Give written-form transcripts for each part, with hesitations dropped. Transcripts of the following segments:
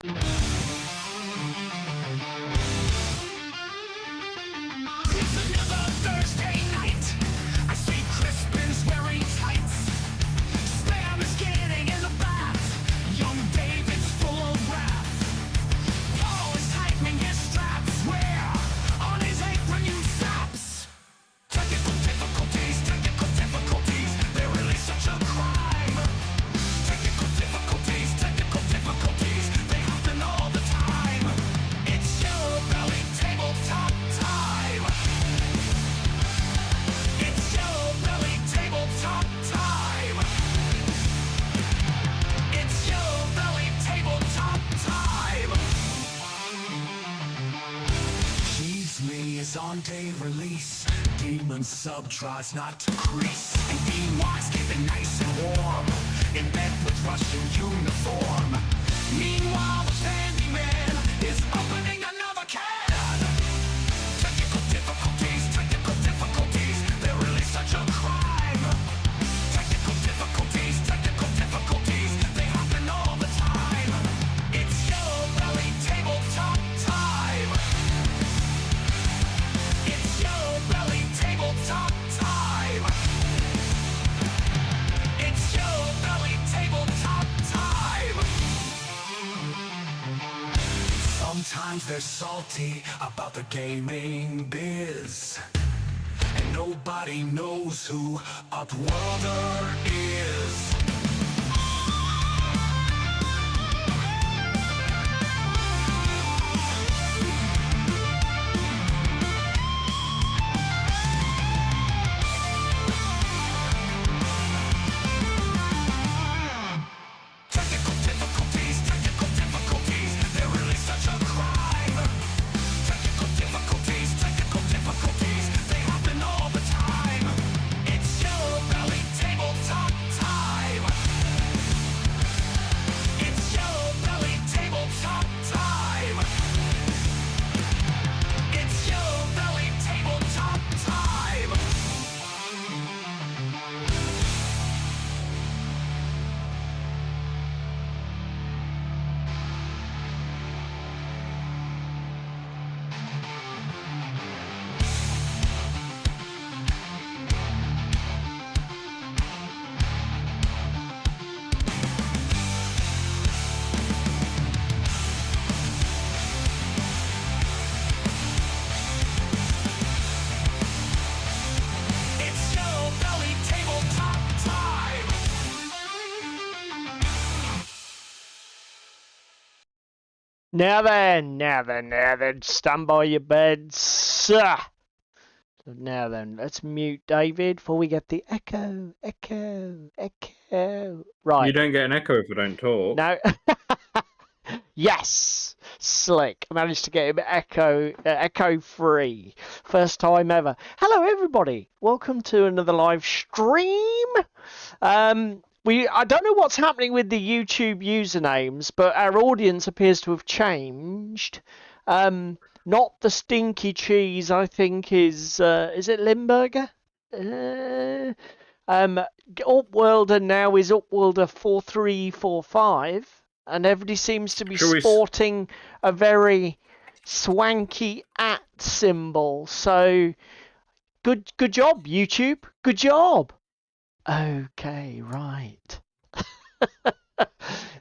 another Thursday night. I see Crispin's wearing tights. Spam is getting in the bath. Young David's full of wrath. Paul is tightening his straps. Where on his apron you saps. Technical difficulties, they're really such a crime. Technical difficulties, they happen all the time. It's Yellow Belly Tabletop time. It's Yellow Belly Tabletop time. It's Yellow Belly Tabletop time. Cheese Me is on day release. Demon sub tries not to crease. And Beanwise keeping nice and warm in bed with Russian uniform. Meanwhile, the Candyman is opening another can. Technical difficulties, they're really such a crime. Technical difficulties, they happen all the time. It's Yellow Belly Tabletop time. It's Yellow Belly Tabletop time. It's Yellow Belly Tabletop time. Sometimes they're salty about the gaming biz, and nobody knows who Upworlder is. Technical difficulties, they're really such a crime. Technical difficulties, they happen all the time. It's Yellow Belly Tabletop time. It's Yellow Belly Tabletop time. It's Yellow Belly Tabletop time. It's Yellow Belly Tabletop time. Now then, stand by your beds. Now then, let's mute David before we get the echo. Right. You don't get an echo if I don't talk. No. Yes, slick. I managed to get him echo free. First time ever. Hello everybody. Welcome to another live stream. I don't know what's happening with the YouTube usernames, but our audience appears to have changed. Not the Stinky Cheese, I think is it Limburger? Upworlder now is Upworlder 4345. And everybody seems to be sporting a very swanky @ symbol. So, good job, YouTube. Good job. Okay, right.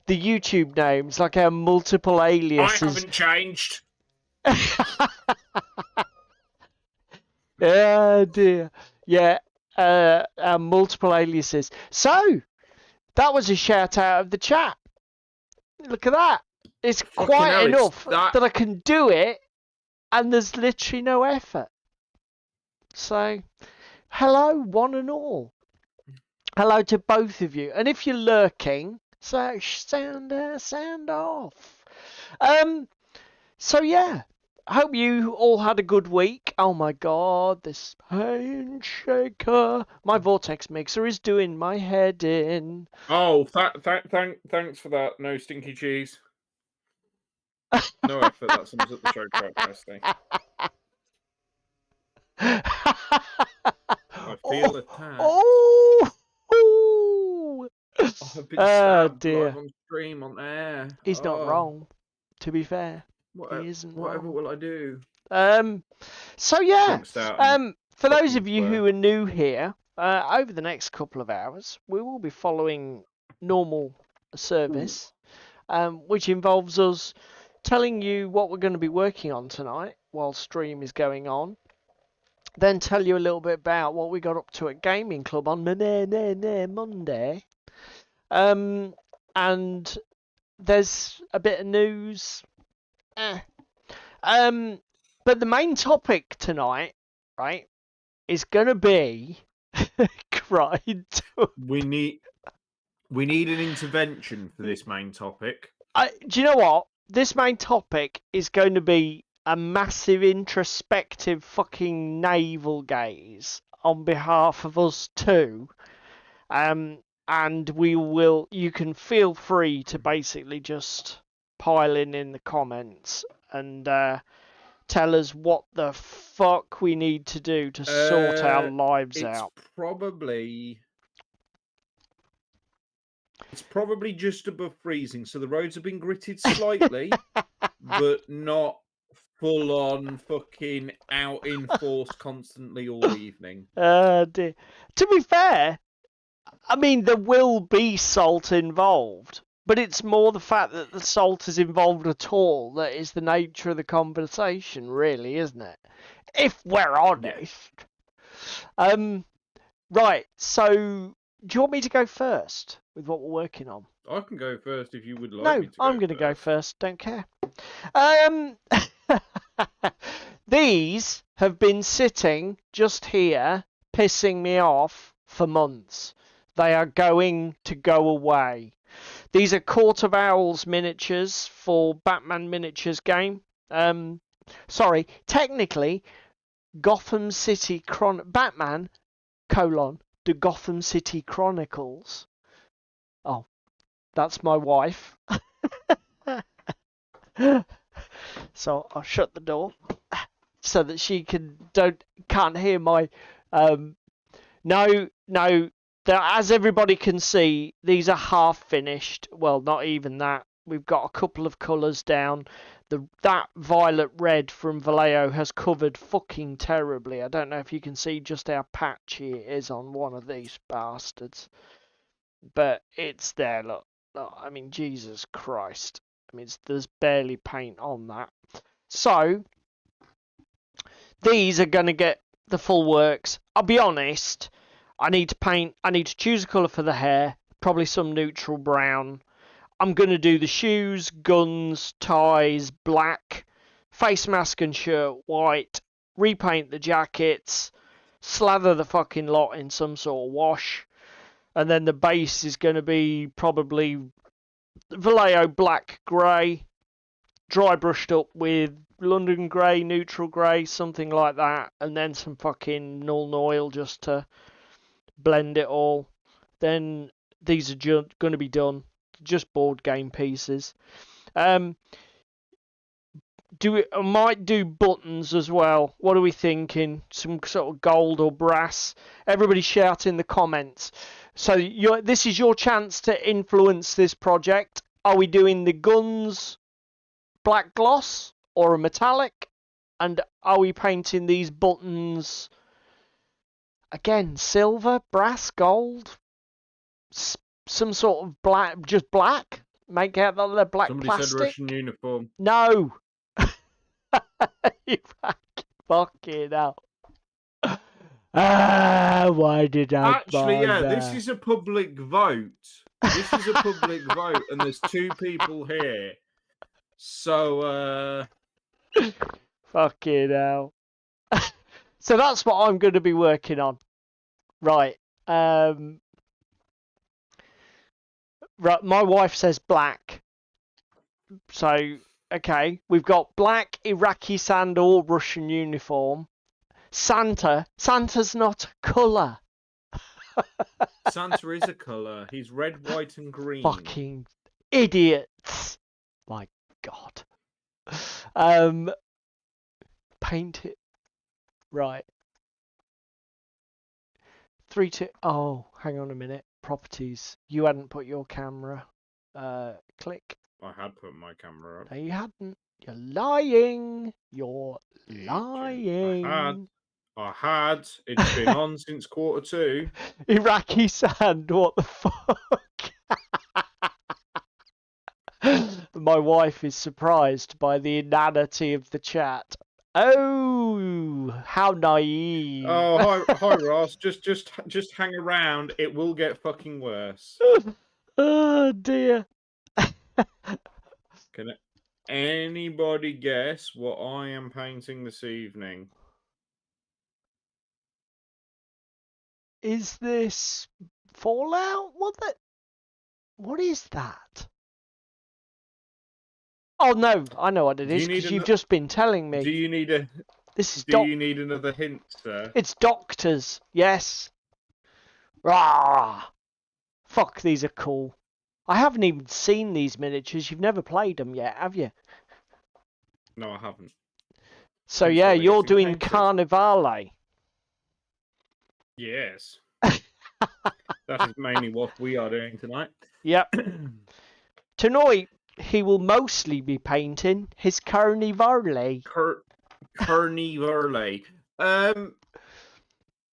The YouTube names, like our multiple aliases. I haven't changed. Oh dear. Yeah, our multiple aliases. So, that was a shout out of the chat. Look at that. It's quite enough that I can do it, and there's literally no effort. So, hello, one and all. Hello to both of you. And if you're lurking, so sound off. So yeah, I hope you all had a good week. Oh my god, this pain shaker. My vortex mixer is doing my head in. Oh, thanks for that. No Stinky Cheese. No effort. That sums up the show quite nicely. I feel attacked. Oh! I've been stabbed live on stream on air. He's not wrong. To be fair, Whatever, he isn't whatever wrong. will I do? So yeah, for those of you swear. who are new here, over the next couple of hours, we will be following normal service, which involves us telling you what we're going to be working on tonight while stream is going on. Then tell you a little bit about what we got up to at Gaming Club on Monday. And there's a bit of news. But the main topic tonight, right, is gonna be grind. We need an intervention for this main topic. Do you know what? This main topic is going to be a massive introspective fucking navel gaze on behalf of us two. And you can feel free to basically just pile in the comments and tell us what the fuck we need to do to sort our lives out. It's probably just above freezing, so the roads have been gritted slightly, but not full on fucking out in force constantly all evening. Dear. To be fair, I mean, there will be salt involved, but it's more the fact that the salt is involved at all that is the nature of the conversation, really, isn't it? If we're honest. Yeah. Right, so do you want me to go first with what we're working on? I can go first if you would like me to go. No, I'm going to go first. Don't care. These have been sitting just here, pissing me off for months. They are going to go away. These are Court of Owls miniatures for Batman Miniatures game. Sorry, technically, Gotham City Batman, the Gotham City Chronicles. Oh, that's my wife. So I'll shut the door so that she can't hear my no. As everybody can see, these are half finished. Well, not even that. We've got a couple of colours down. That violet red from Vallejo has covered fucking terribly. I don't know if you can see just how patchy it is on one of these bastards. But it's there, look. I mean, Jesus Christ. I mean, there's barely paint on that. So, these are going to get the full works. I'll be honest. I need to choose a colour for the hair. Probably some neutral brown. I'm going to do the shoes, guns, ties, black. Face mask and shirt, white. Repaint the jackets. Slather the fucking lot in some sort of wash. And then the base is going to be probably Vallejo black grey. Dry brushed up with London grey, neutral grey, something like that. And then some fucking Nuln Oil just to blend it all. Then these are going to be done. Just board game pieces. I might do buttons as well. What are we thinking? Some sort of gold or brass? Everybody shout in the comments. So this is your chance to influence this project. Are we doing the guns black gloss or a metallic? And are we painting these buttons again, silver, brass, gold? Some sort of black, just black? Make out that they're black Somebody plastic? said Russian uniform. No! You fucking hell. Why did I Actually, bother? this is a public vote. This is a public vote, and there's two people here. So, Fucking hell. So that's what I'm going to be working on. Right. Right. My wife says black. So, okay. We've got black Iraqi sandal, Russian uniform. Santa's not a colour. Santa is a colour. He's red, white, and green. Fucking idiots. My God. Paint it. Right. 3, 2. Oh, hang on a minute. Properties. You hadn't put your camera. Click. I had put my camera up. No, you hadn't. You're lying. You're lying. I had. It's been on since 2:45. Iraqi sand, what the fuck? My wife is surprised by the inanity of the chat. Oh, how naive. Oh, hi Ross. Just hang around. It will get fucking worse. Oh dear. Can anybody guess what I am painting this evening? Is this Fallout? What is that? Oh no, I know what it is because you've just been telling me. Do you need you need another hint, sir? It's Doctors. Yes. Rah. Fuck, these are cool. I haven't even seen these miniatures. You've never played them yet, have you? No, I haven't. So yeah, you're doing Carnivale. Yes. That is mainly what we are doing tonight. Yep. Tonight, he will mostly be painting his Carnivale. Carnivale.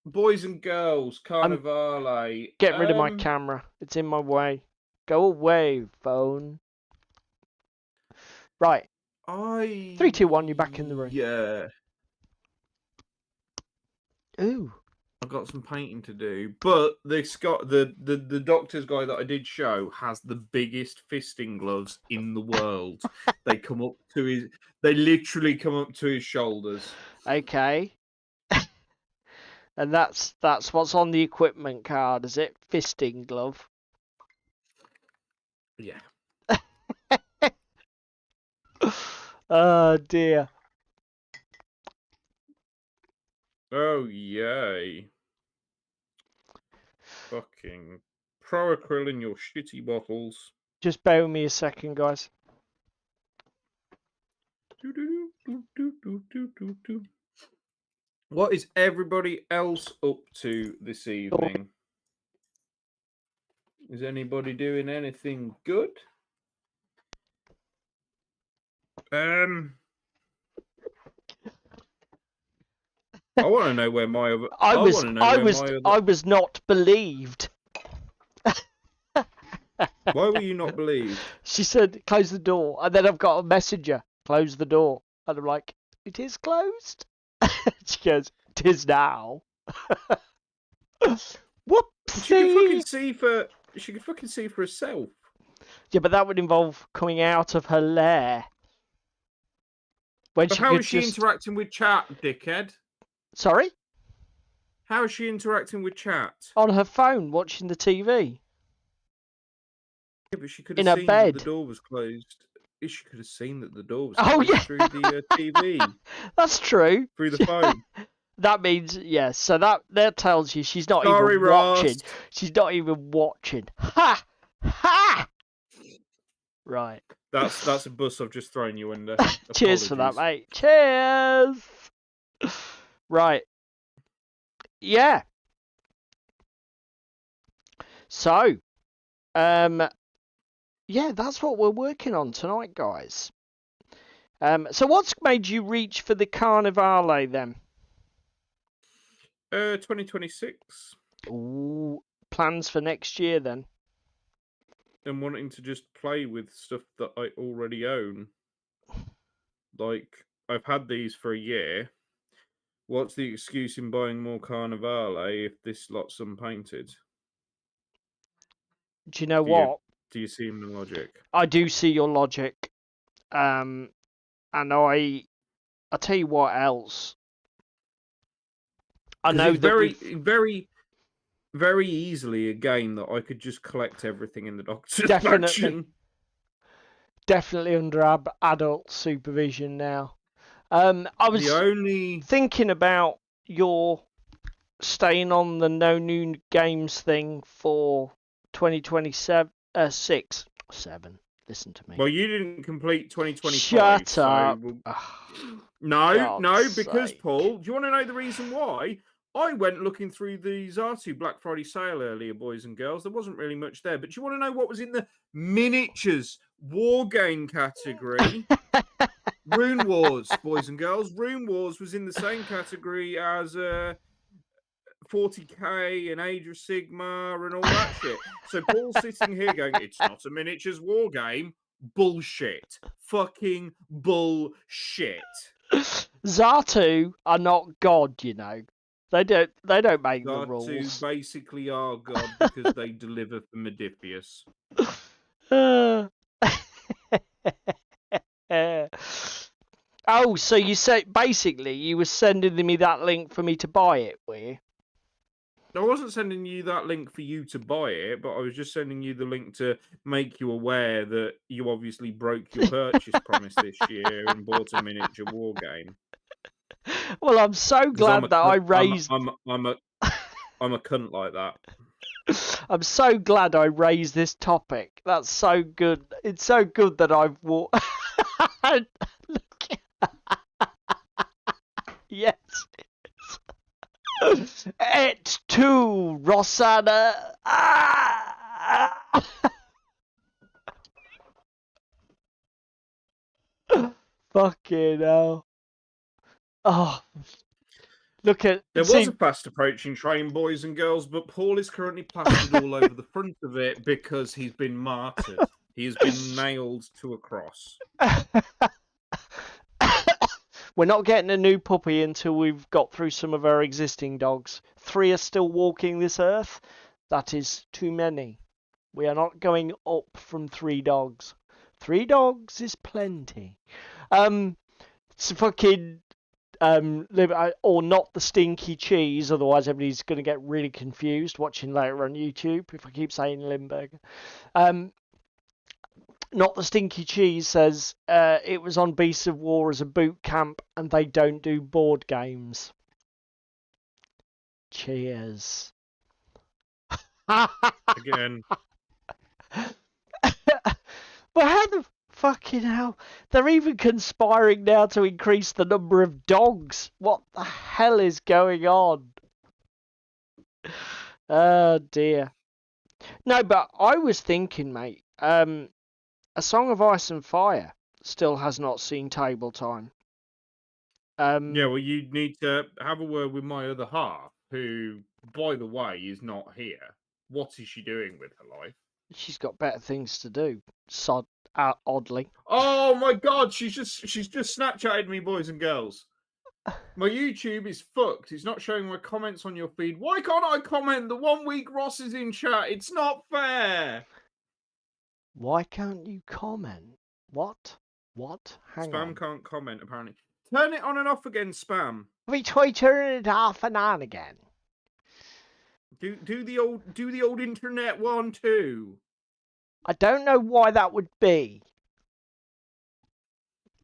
Boys and girls, Carnivale. Get rid of my camera. It's in my way. Go away, phone. Right. 3, 2, 1, you're back in the room. Yeah. Ooh. I've got some painting to do, but the doctor's guy that I did show has the biggest fisting gloves in the world. They literally come up to his shoulders. Okay. And that's what's on the equipment card, is it? Fisting glove. Yeah. Oh dear. Oh yay. Fucking pro acryl in your shitty bottles. Just bear with me a second, guys. What is everybody else up to this evening? Is anybody doing anything good? I want to know where my other. I was not believed. Why were you not believed? She said, "Close the door," and then I've got a messenger. Close the door, and I'm like, "It is closed." She goes, "'Tis now." Whoopsie. She could fucking see for herself. Yeah, but that would involve coming out of her lair. But how is she interacting with chat, dickhead? Sorry? How is she interacting with chat? On her phone, watching the TV. Yeah, but she could have seen that the door was closed. She could have seen that the door was closed through the TV. That's true. Through the phone. That means, yes. So that tells you she's not even watching. She's not even watching. Ha! Ha! Right. That's a bus I've just thrown you under. Cheers for that, mate. Cheers! Right. Yeah. So, yeah, that's what we're working on tonight, guys. So what's made you reach for the Carnivale then? 2026. Ooh, plans for next year then? And wanting to just play with stuff that I already own. Like, I've had these for a year. What's the excuse in buying more Carnivale if this lot's unpainted? Do you know what? Do you see the logic? I do see your logic. And I'll tell you what else. I know that very easily a game that I could just collect everything in the Doctor's Mansion. Definitely under adult supervision now. I was thinking about your staying on the no new games thing for 2027. 7. Listen to me. Well, you didn't complete 2025. Shut up. No, because Paul, do you want to know the reason why? I went looking through the Zartu Black Friday sale earlier, boys and girls. There wasn't really much there, but do you want to know what was in the miniatures war game category. Rune Wars, boys and girls. Rune Wars was in the same category as 40k and Age of Sigma and all that shit. So Paul's sitting here going, "It's not a miniatures war game." Bullshit. Fucking bullshit. Xatu are not God, you know. They don't make the rules. Xatu basically are God because they deliver for Modifius. Oh, so you said basically you were sending me that link for me to buy it, were you? I wasn't sending you that link for you to buy it, but I was just sending you the link to make you aware that you obviously broke your purchase promise this year and bought a miniature war game. Well, I'm so glad that I raised. I'm a cunt like that. I'm so glad I raised this topic. That's so good. It's so good that I've Yes. Et tu, Rosanna. Fucking hell. Oh. Look at... There was a fast approaching train, boys and girls, but Paul is currently plastered all over the front of it because he's been martyred. He has been nailed to a cross. We're not getting a new puppy until we've got through some of our existing dogs. 3 are still walking this earth. That is too many. We are not going up from 3 dogs. 3 dogs is plenty. It's fucking... or not the stinky cheese, otherwise everybody's going to get really confused watching later on YouTube if I keep saying Limburger. Not the stinky cheese says it was on Beasts of War as a boot camp and they don't do board games. Cheers. Again. But how the fucking hell? They're even conspiring now to increase the number of dogs. What the hell is going on? Oh dear. No, but I was thinking, mate, A Song of Ice and Fire still has not seen table time. Yeah, well, you need to have a word with my other half, who, by the way, is not here. What is she doing with her life? She's got better things to do. Oddly. Oh my god, she's just Snapchatted me, boys and girls. My YouTube is fucked. It's not showing my comments on your feed. Why can't I comment? The 1 week Ross is in chat. It's not fair. Why can't you comment? What? Hang on. Spam can't comment, apparently. Turn it on and off again, spam. We try turning it off and on again. Do the old internet one too. I don't know why that would be.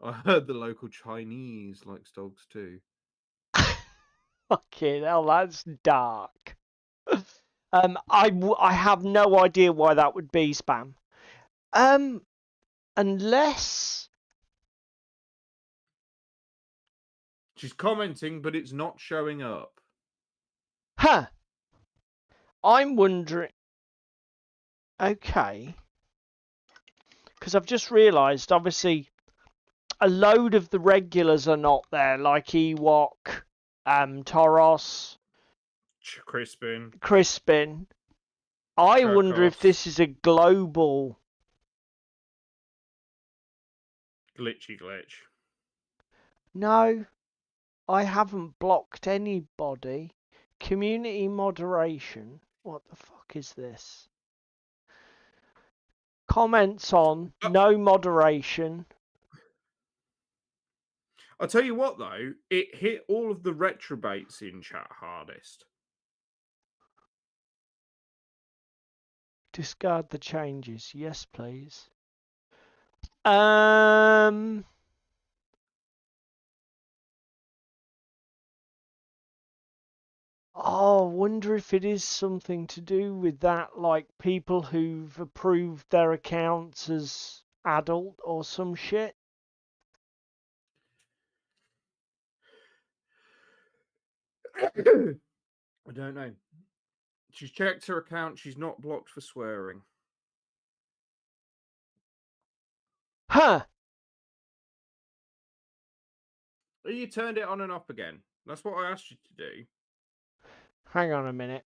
I heard the local Chinese likes dogs too. Fucking hell, that's dark. I have no idea why that would be, spam. Unless she's commenting, but it's not showing up. Huh. I'm wondering. Okay. Because I've just realised, obviously, a load of the regulars are not there, like Ewok, Toros, Crispin. I wonder if this is a global glitchy glitch. No, I haven't blocked anybody. Community moderation. What the fuck is this? Comments on, no moderation. I'll tell you what, though, it hit all of the retrobates in chat hardest. Discard the changes. Yes, please. Oh, I wonder if it is something to do with that, like people who've approved their accounts as adult or some shit. I don't know. She's checked her account. She's not blocked for swearing. Huh. You turned it on and off again. That's what I asked you to do. Hang on a minute.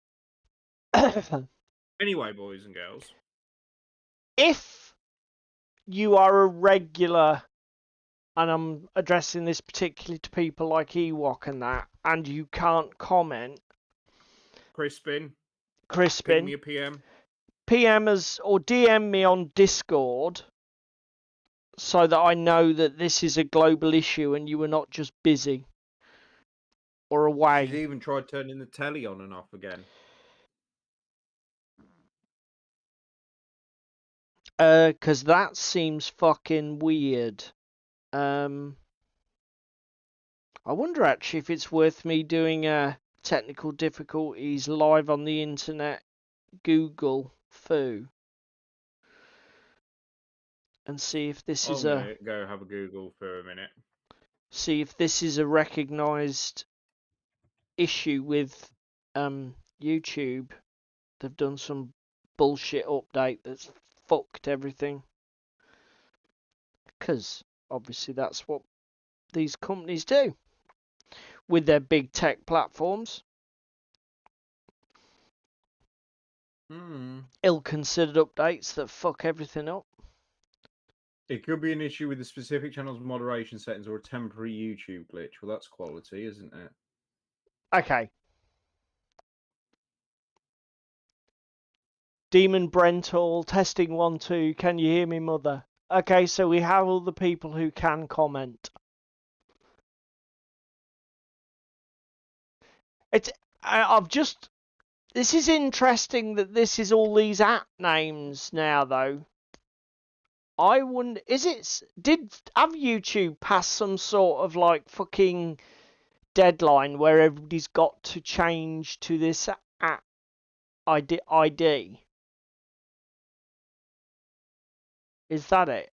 Anyway, boys and girls. If you are a regular, and I'm addressing this particularly to people like Ewok and that, and you can't comment. Crispin. Crispin. Ping me a PM. PM us or DM me on Discord so that I know that this is a global issue and you were not just busy or away. She's even tried turning the telly on and off again. Because that seems fucking weird. I wonder actually if it's worth me doing technical difficulties live on the internet Google foo and see if this is I'm gonna go have a Google for a minute. See if this is a recognised issue with YouTube. They've done some bullshit update that's fucked everything. Because obviously that's what these companies do with their big tech platforms. Ill-considered updates that fuck everything up. It could be an issue with the specific channel's moderation settings or a temporary YouTube glitch. Well, that's quality, isn't it? Okay. Demon Brental, testing 1, 2. Can you hear me, mother? Okay, so we have all the people who can comment. This is interesting that this is all these app names now, though. I wonder, have YouTube passed some sort of like fucking deadline where everybody's got to change to this app ID? Is that it?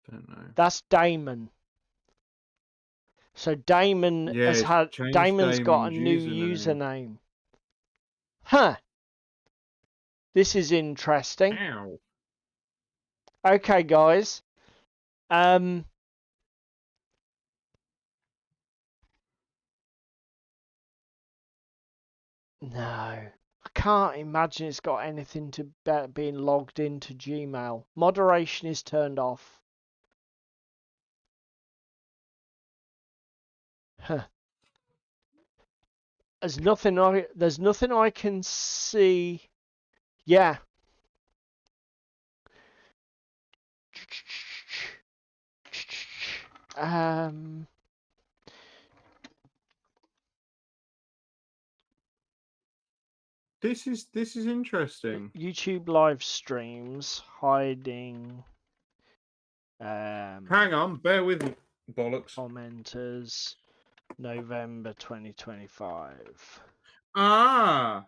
Don't know. That's Damon. So Damon's got a new username. Huh. This is interesting. Ow. Okay, guys. No. I can't imagine it's got anything to being logged into Gmail. Moderation is turned off. Huh. There's nothing I can see. Yeah. This is interesting. YouTube live streams hiding. Hang on, bear with me, bollocks. Commenters, November 2025. Ah,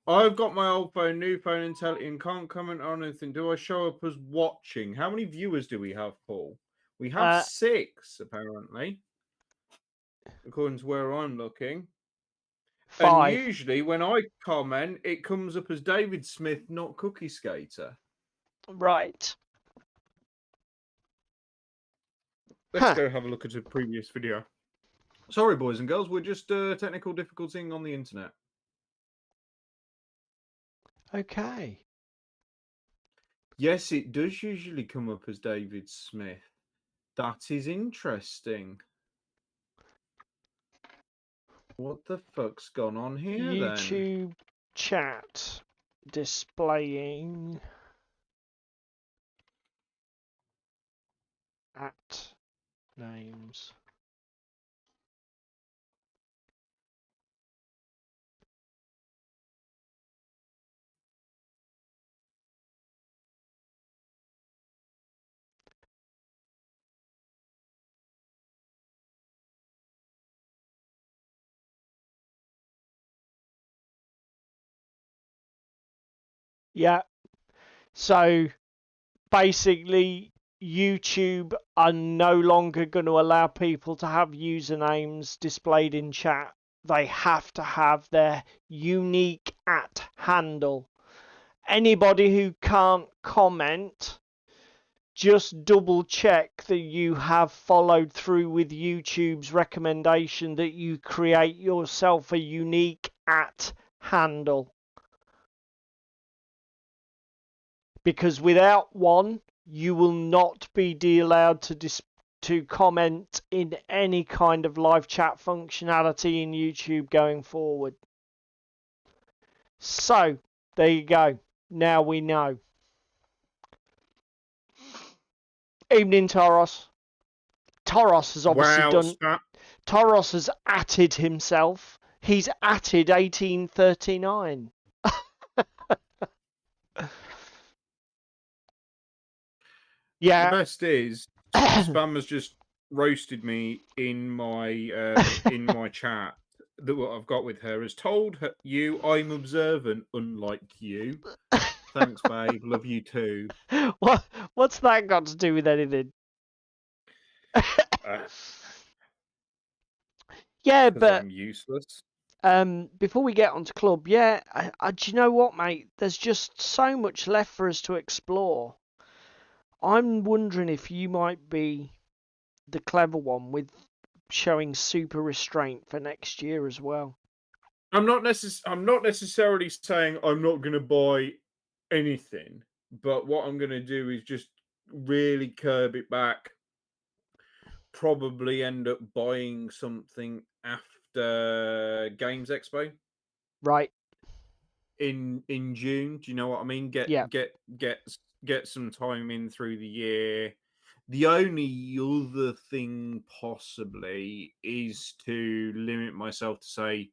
I've got my old phone, new phone, and can't comment on anything. Do I show up as watching? How many viewers do we have, Paul? We have 6, apparently, according to where I'm looking. 5. And usually when I comment, it comes up as David Smith, not Cookie Skater. Right. Let's go have a look at a previous video. Sorry, boys and girls, we're just technical difficulty on the internet. Okay. Yes, it does usually come up as David Smith. That is interesting. What the fuck's gone on here YouTube then? chat displaying at names. Yeah. So basically, YouTube are no longer going to allow people to have usernames displayed in chat they have to have their unique @ handle. Anybody who can't comment, just double check that you have followed through with YouTube's recommendation that you create yourself a unique @ handle. Because without one, you will not be allowed to comment in any kind of live chat functionality in YouTube going forward. So, there you go. Now we know. Evening, Toros. Toros has obviously done. Toros has atted himself. He's atted 1839. Yeah. The best is Spam has just roasted me in my chat. That what I've got with her has told you I'm observant, unlike you. Thanks, babe. Love you too. What's that got to do with anything? Yeah, but I'm useless. Before we get onto club, do you know what, mate? There's just so much left for us to explore. I'm wondering if you might be the clever one with showing super restraint for next year as well. I'm not necessarily saying I'm not going to buy anything, but what I'm going to do is just really curb it back. Probably end up buying something after Games Expo. Right. In June, do you know what I mean? Get some time in through the year. The only other thing possibly is to limit myself to say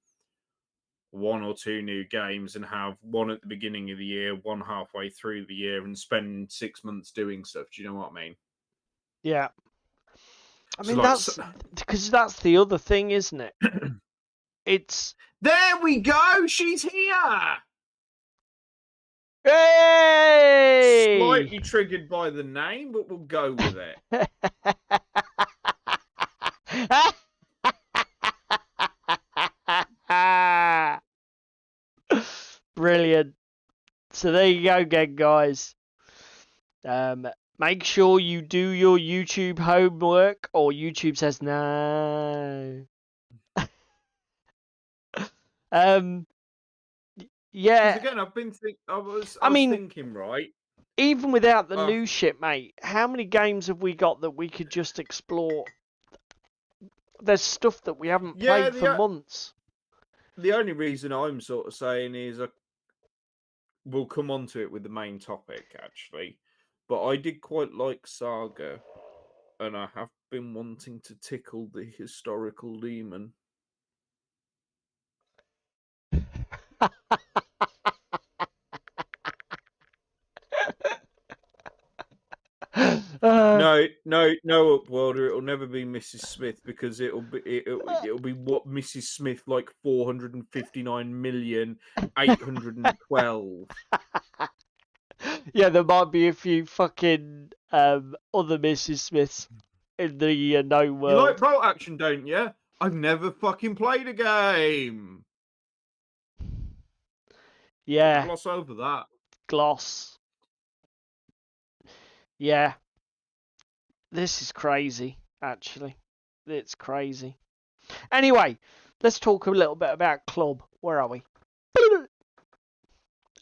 1 or 2 new games and have one at the beginning of the year, one halfway through the year, and spend 6 months doing stuff. Do you know what I mean? Yeah. I mean, So that's because that's the other thing, isn't it? It's there we go. She's here. Hey! Slightly triggered by the name, but we'll go with it. Brilliant. So there you go again, guys. Make sure you do your YouTube homework, or YouTube says no. Yeah. Again, I was thinking, right? Even without the new shit, mate, how many games have we got that we could just explore? There's stuff that we haven't played for months. The only reason I'm sort of saying is we'll come on to it with the main topic, actually. But I did quite like Saga, and I have been wanting to tickle the historical demon. No, Upworlder. It'll never be Mrs. Smith because it'll be what Mrs. Smith like 459,812. Yeah, there might be a few fucking other Mrs. Smiths in the no world. You like Bolt Action, don't you? I've never fucking played a game. Yeah. Gloss over that. Gloss. Yeah. This is crazy, actually. It's crazy. Anyway, let's talk a little bit about club. Where are we?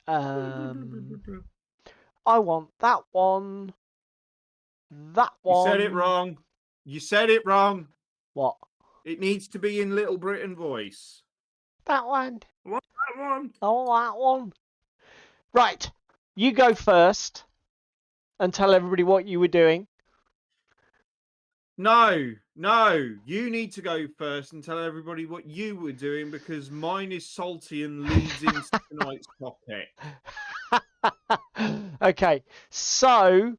I want that one. That one. You said it wrong. You said it wrong. What? It needs to be in Little Britain voice. That one. I want that one. I want that one. Right. You go first and tell everybody what you were doing. No. You need to go first and tell everybody what you were doing because mine is salty and leads into tonight's topic. Okay. So's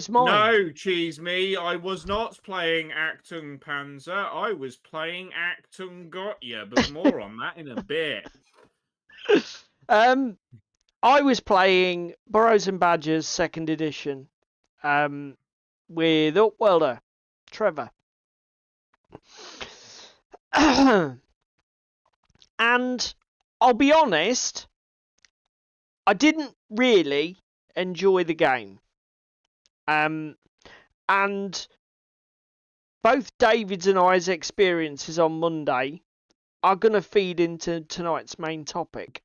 mine. No, cheese me. I was not playing Achtung Panzer. I was playing Achtung Gotya, but more on that in a bit. I was playing Burrows and Badgers 2nd edition with Upworlder, Trevor. And I'll be honest, I didn't really enjoy the game. And both David's and I's experiences on Monday are going to feed into tonight's main topic.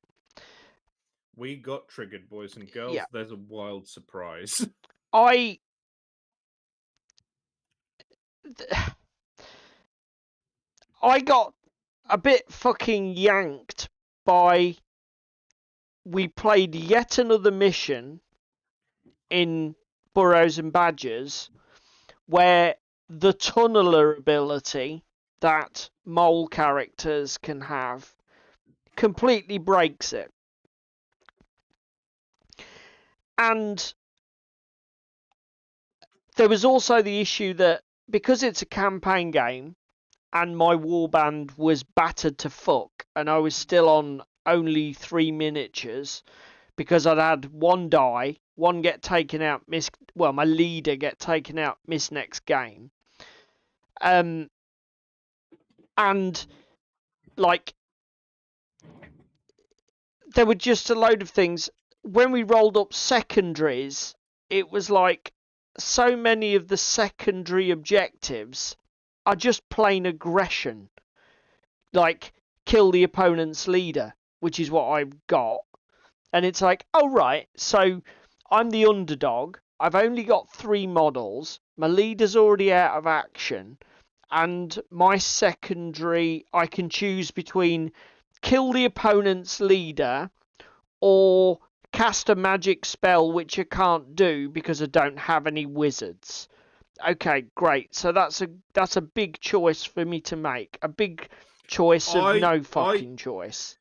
We got triggered, boys and girls. Yeah. There's a wild surprise. I got a bit fucking yanked by... We played yet another mission in Burrows and Badgers where the tunneler ability that mole characters can have completely breaks it. And there was also the issue that because it's a campaign game and my warband was battered to fuck and I was still on only 3 miniatures because I'd had one die, one get taken out, my leader get taken out, miss next game. And like there were just a load of things. When we rolled up secondaries, it was like so many of the secondary objectives are just plain aggression. Like kill the opponent's leader, which is what I've got. And it's like, oh right, so I'm the underdog. I've only got 3 models. My leader's already out of action. And my secondary, I can choose between kill the opponent's leader or cast a magic spell, which I can't do because I don't have any wizards. Okay, great. So that's a big choice for me to make. A big choice of no fucking choice.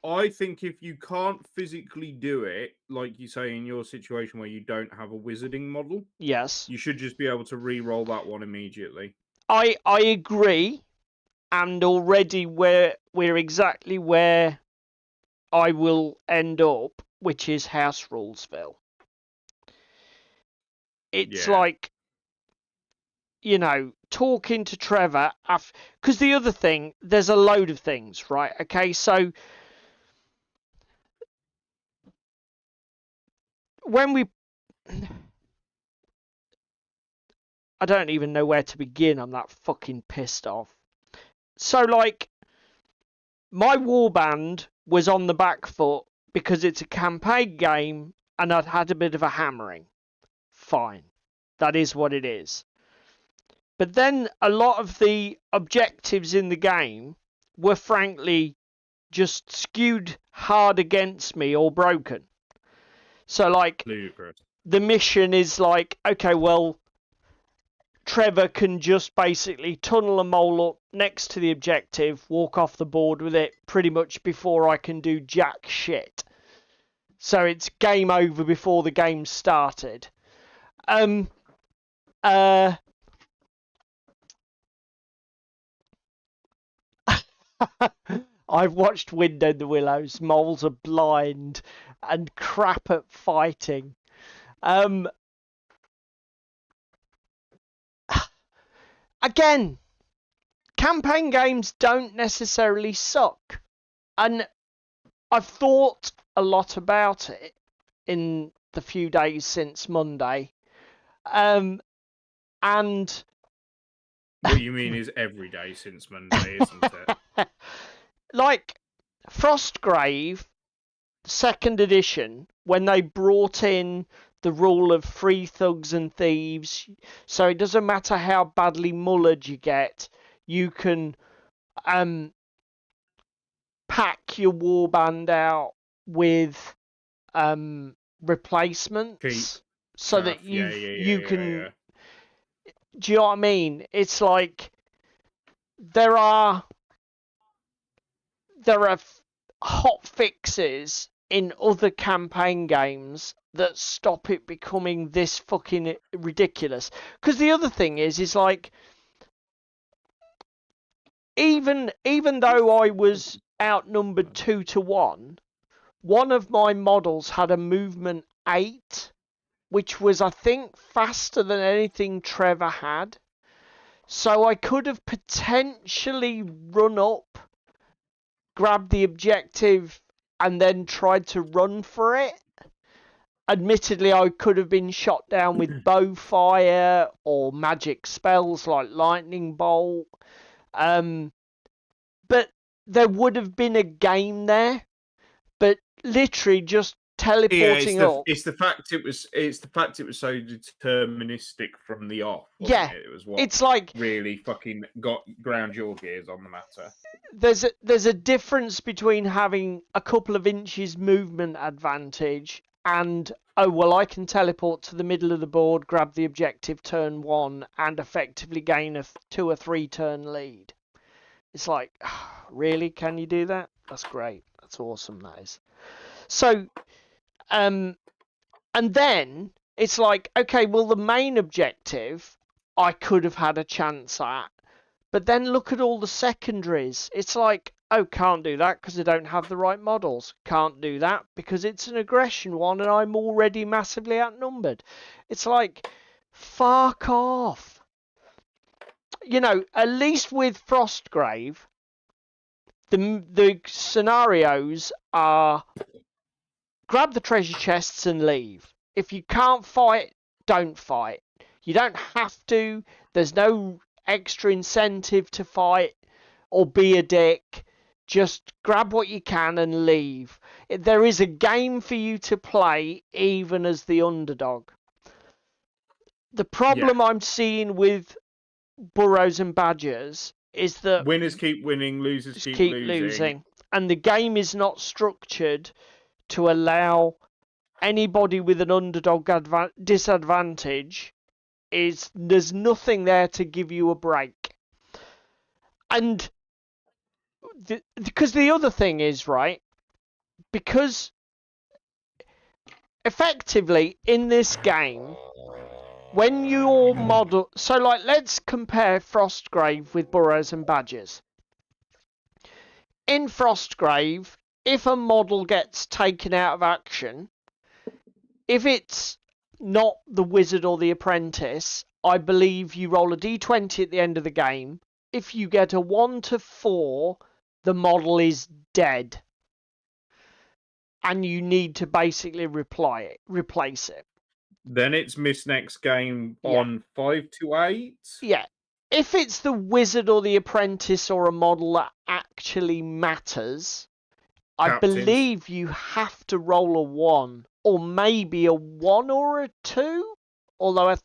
I think if you can't physically do it, like you say in your situation where you don't have a wizarding model, yes, you should just be able to re-roll that one immediately. I agree, and already we're exactly where I will end up, which is House Rulesville. It's like, you know, talking to Trevor, because the other thing, there's a load of things, right? Okay, so when we... I don't even know where to begin. I'm that fucking pissed off. So, like, my warband was on the back foot because it's a campaign game and I'd had a bit of a hammering. Fine. That is what it is. But then a lot of the objectives in the game were frankly just skewed hard against me or broken. So, like, the mission is like, okay, well, Trevor can just basically tunnel a mole up next to the objective, walk off the board with it pretty much before I can do jack shit. So it's game over before the game started. I've watched Wind in the Willows. Moles are blind and crap at fighting. Again, campaign games don't necessarily suck. And I've thought a lot about it in the few days since Monday. And what you mean is every day since Monday, isn't it? Like Frostgrave, 2nd edition, when they brought in the rule of free thugs and thieves, so it doesn't matter how badly mullered you get, you can pack your warband out with replacements so that you can. Do you know what I mean? It's like there are hot fixes in other campaign games that stop it becoming this fucking ridiculous. Because the other thing is like, even though I was outnumbered 2-1, one of my models had a movement 8, which was, I think, faster than anything Trevor had. So I could have potentially run up grabbed the objective and then tried to run for it. Admittedly, I could have been shot down with bow fire or magic spells like lightning bolt. But there would have been a game there. But literally just teleporting up. It's the fact it was so deterministic from the off. Yeah, it was what it's like really fucking got ground your gears on the matter. There's a difference between having a couple of inches movement advantage and, oh well, I can teleport to the middle of the board, grab the objective turn 1, and effectively gain a 2 or 3 turn lead. It's like, really? Can you do that? That's great. That's awesome, that is. So, and then it's like, okay, well, the main objective I could have had a chance at. But then look at all the secondaries. It's like, oh, can't do that because I don't have the right models. Can't do that because it's an aggression one and I'm already massively outnumbered. It's like, fuck off. You know, at least with Frostgrave, the scenarios are grab the treasure chests and leave. If you can't fight, don't fight. You don't have to. There's no extra incentive to fight or be a dick. Just grab what you can and leave. There is a game for you to play even as the underdog. The problem I'm seeing with Burrows and Badgers is that winners keep winning, losers keep losing. And the game is not structured to allow anybody with an underdog disadvantage. There's nothing there to give you a break. And because the other thing is, right, because effectively in this game, when your model, so like let's compare Frostgrave with Burrows and Badgers. In Frostgrave, if a model gets taken out of action, if it's not the wizard or the apprentice, I believe you roll a d20 at the end of the game. If you get a 1 to 4, the model is dead. And you need to basically replace it. Then it's miss next game on 5 to 8? Yeah. If it's the wizard or the apprentice or a model that actually matters, I believe you have to roll a 1. Or maybe a 1 or a 2? Although,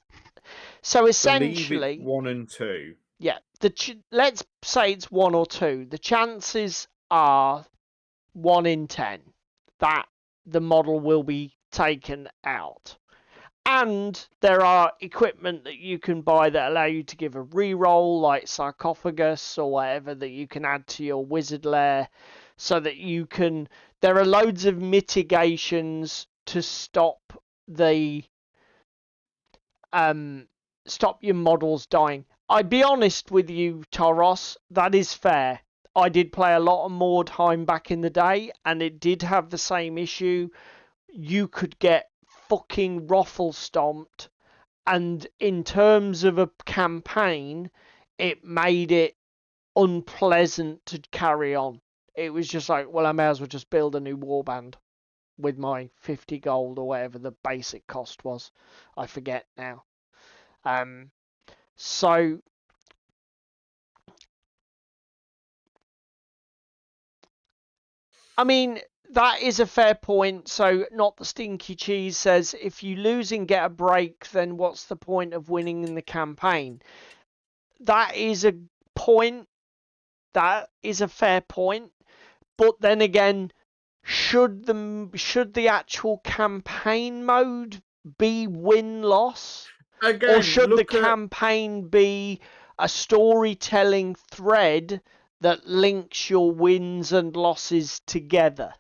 so essentially... 1 and 2. Yeah. Let's say it's 1 or 2. The chances are 1 in 10 that the model will be taken out. And there are equipment that you can buy that allow you to give a reroll, like sarcophagus or whatever, that you can add to your wizard lair, so that you can... There are loads of mitigations to stop the... stop your models dying. I'd be honest with you, Taros, that is fair. I did play a lot of Mordheim back in the day, and it did have the same issue. You could get fucking ruffle stomped, and in terms of a campaign, it made it unpleasant to carry on. It was just like, well, I may as well just build a new warband with my 50 gold or whatever the basic cost was. I forget now. So I mean, that is a fair point. So Not the Stinky Cheese says, if you lose and get a break, then what's the point of winning in the campaign? That is a point. That is a fair point. But then again, should the actual campaign mode be win-loss? Or should the campaign be a storytelling thread that links your wins and losses together?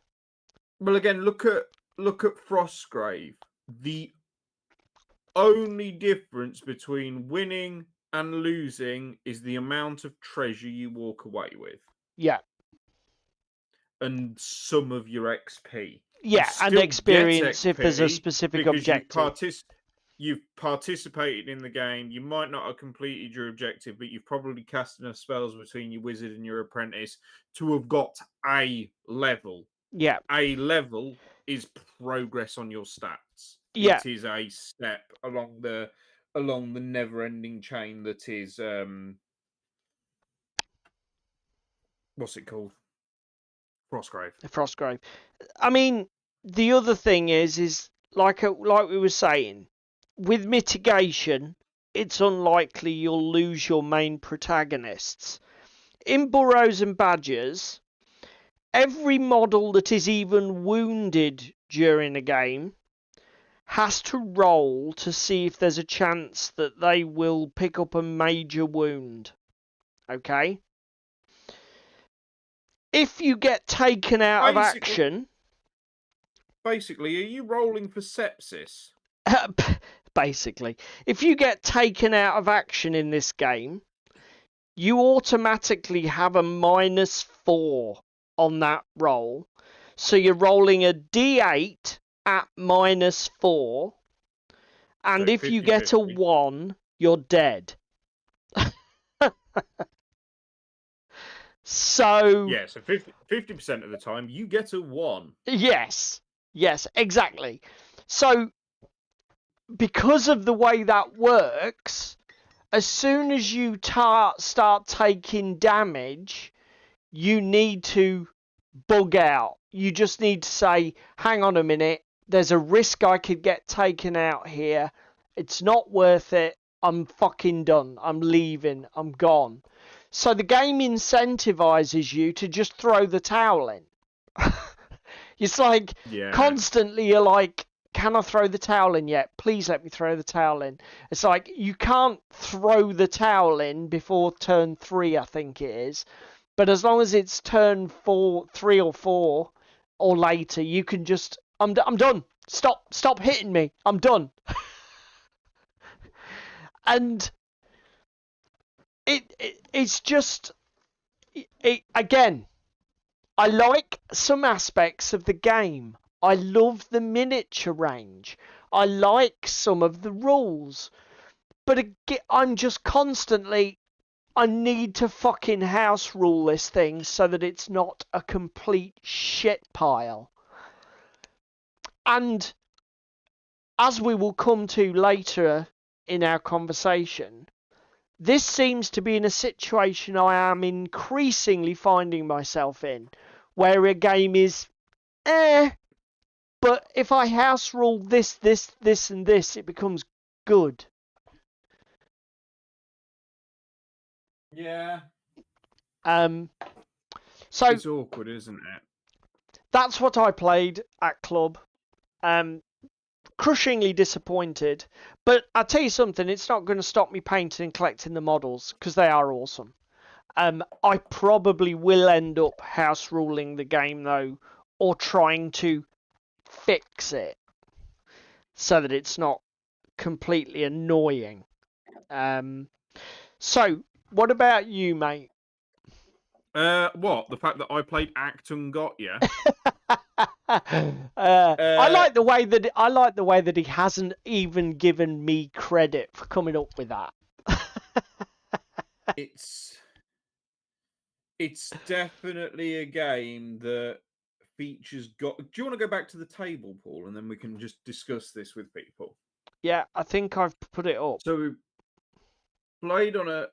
Well, again, look at Frostgrave. The only difference between winning and losing is the amount of treasure you walk away with. Yeah. And some of your XP. Yeah, and experience if there's a specific objective. you've participated in the game. You might not have completed your objective, but you've probably cast enough spells between your wizard and your apprentice to have got a level. Yeah. A level is progress on your stats. Yeah. It is a step along the never-ending chain that is what's it called? Frostgrave. Frostgrave. I mean, the other thing is like we were saying, with mitigation, it's unlikely you'll lose your main protagonists. In Burrows and Badgers, every model that is even wounded during a game has to roll to see if there's a chance that they will pick up a major wound. Okay? If you get taken out of action... Basically, are you rolling for sepsis? Basically. If you get taken out of action in this game, you automatically have a -4 on that roll. So you're rolling a d8 at -4. And So if you get a 1, you're dead. So... Yeah, so 50% of the time, you get a 1. Yes. Yes, exactly. So, because of the way that works, as soon as you start taking damage, you need to bug out. You just need to say, hang on a minute, there's a risk I could get taken out here. It's not worth it. I'm fucking done. I'm leaving. I'm gone. So the game incentivizes you to just throw the towel in. It's like constantly you're like, can I throw the towel in yet? Please let me throw the towel in. It's like you can't throw the towel in before turn 3, I think it is. But as long as it's turn 3 or 4 or later, you can just, I'm done. Stop hitting me. I'm done. And it's just, again, I like some aspects of the game. I love the miniature range. I like some of the rules. But again, I'm just constantly... I need to fucking house rule this thing so that it's not a complete shit pile. And as we will come to later in our conversation, this seems to be in a situation I am increasingly finding myself in, where a game is but if I house rule this, and this, it becomes good. Yeah. So it's awkward, isn't it? That's what I played at club. Crushingly disappointed, but I'll tell you something, it's not going to stop me painting and collecting the models, because they are awesome. I probably will end up house ruling the game though, or trying to fix it so that it's not completely annoying. So what about you, mate? What? The fact that I played Act and got you? I like the way that he hasn't even given me credit for coming up with that. It's definitely a game that features Do you want to go back to the table, Paul, and then we can just discuss this with people? Yeah, I think I've put it up. So we played on a...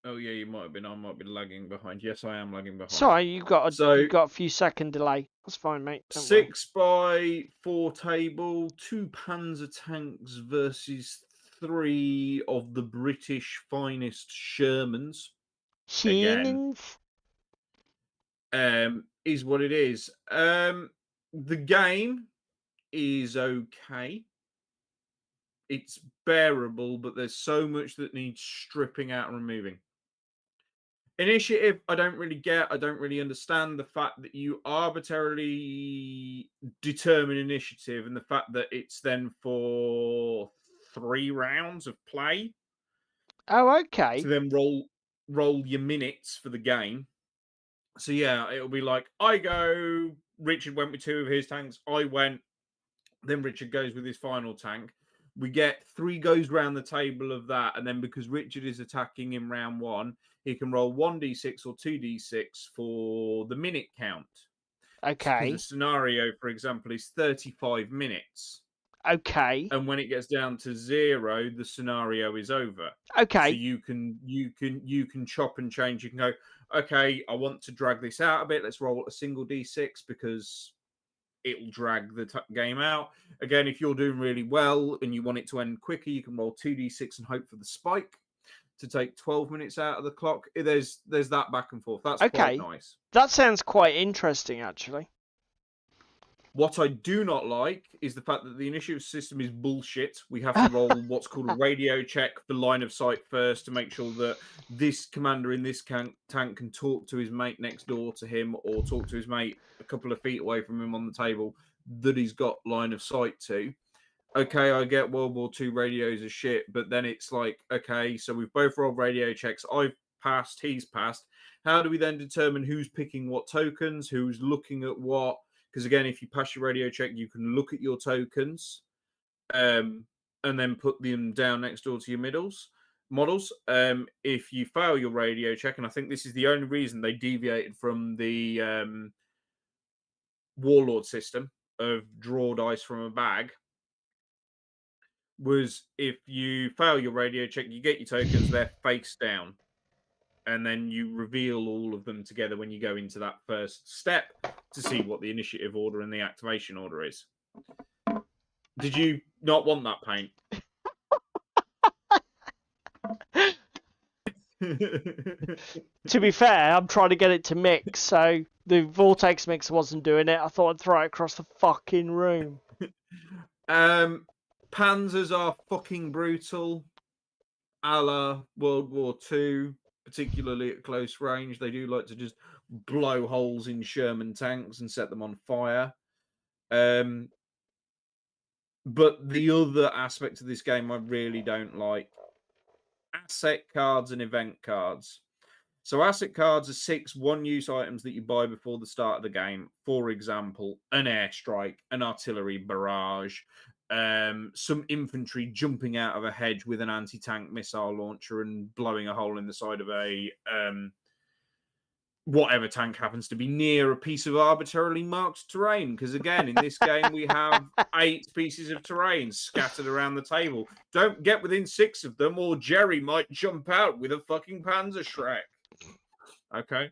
Oh yeah, you might have been. I might be lagging behind. Yes, I am lagging behind. Sorry, you've got a few second delay. That's fine, mate. 6x4 table, 2 Panzer tanks versus 3 of the British finest Shermans. Again, is what it is. The game is okay. It's bearable, but there's so much that needs stripping out and removing. Initiative, I don't really get. I don't really understand the fact that you arbitrarily determine initiative and the fact that it's then for 3 rounds of play. Oh, okay. To then roll your minutes for the game. So yeah, it'll be like, I go, Richard went with 2 of his tanks, I went, then Richard goes with his final tank. We get 3 goes round the table of that, and then because Richard is attacking in round 1, he can roll 1d6 or 2d6 for the minute count. Okay. Because the scenario, for example, is 35 minutes. Okay. And when it gets down to 0, the scenario is over. Okay. So you can chop and change. You can go, okay, I want to drag this out a bit. Let's roll a single d6 because it'll drag the game out. Again, if you're doing really well and you want it to end quicker, you can roll 2d6 and hope for the spike to take 12 minutes out of the clock. There's that back and forth. That's quite nice. That sounds quite interesting, actually. What I do not like is the fact that the initiative system is bullshit. We have to roll what's called a radio check for line of sight first to make sure that this commander in this tank can talk to his mate next door to him or talk to his mate a couple of feet away from him on the table that he's got line of sight to. Okay, I get World War II radios are shit, but then it's like, okay, so we've both rolled radio checks. I've passed, he's passed. How do we then determine who's picking what tokens, who's looking at what? Because again, if you pass your radio check, you can look at your tokens and then put them down next door to your models. If you fail your radio check, and I think this is the only reason they deviated from the Warlord system of draw dice from a bag, was if you fail your radio check, you get your tokens, they're face down. And then you reveal all of them together when you go into that first step to see what the initiative order and the activation order is. Did you not want that paint? To be fair, I'm trying to get it to mix, so the vortex mix wasn't doing it. I thought I'd throw it across the fucking room. Panzers are fucking brutal, a la World War II. Particularly at close range, they do like to just blow holes in Sherman tanks and set them on fire. But the other aspect of this game I really don't like: asset cards and event cards. So asset cards are 6 one-use items that you buy before the start of the game. For example, an airstrike, an artillery barrage, some infantry jumping out of a hedge with an anti-tank missile launcher and blowing a hole in the side of a whatever tank happens to be near a piece of arbitrarily marked terrain. Because again, in this game, we have 8 pieces of terrain scattered around the table. Don't get within 6 of them, or Jerry might jump out with a fucking Panzerschreck. Okay.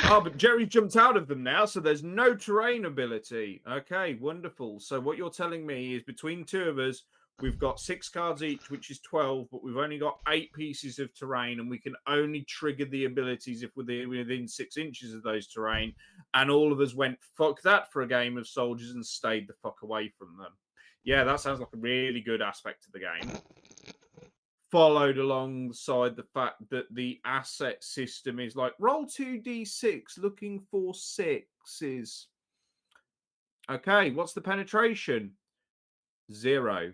Oh, but Jerry jumped out of them now, so there's no terrain ability. Okay, wonderful. So what you're telling me is between 2 of us, we've got 6 cards each, which is 12, but we've only got 8 pieces of terrain, and we can only trigger the abilities if we're within 6 inches of those terrain. And all of us went, fuck that, for a game of soldiers and stayed the fuck away from them. Yeah, that sounds like a really good aspect of the game. Followed alongside the fact that the asset system is like roll 2d6 looking for 6s. Okay, what's the penetration? 0.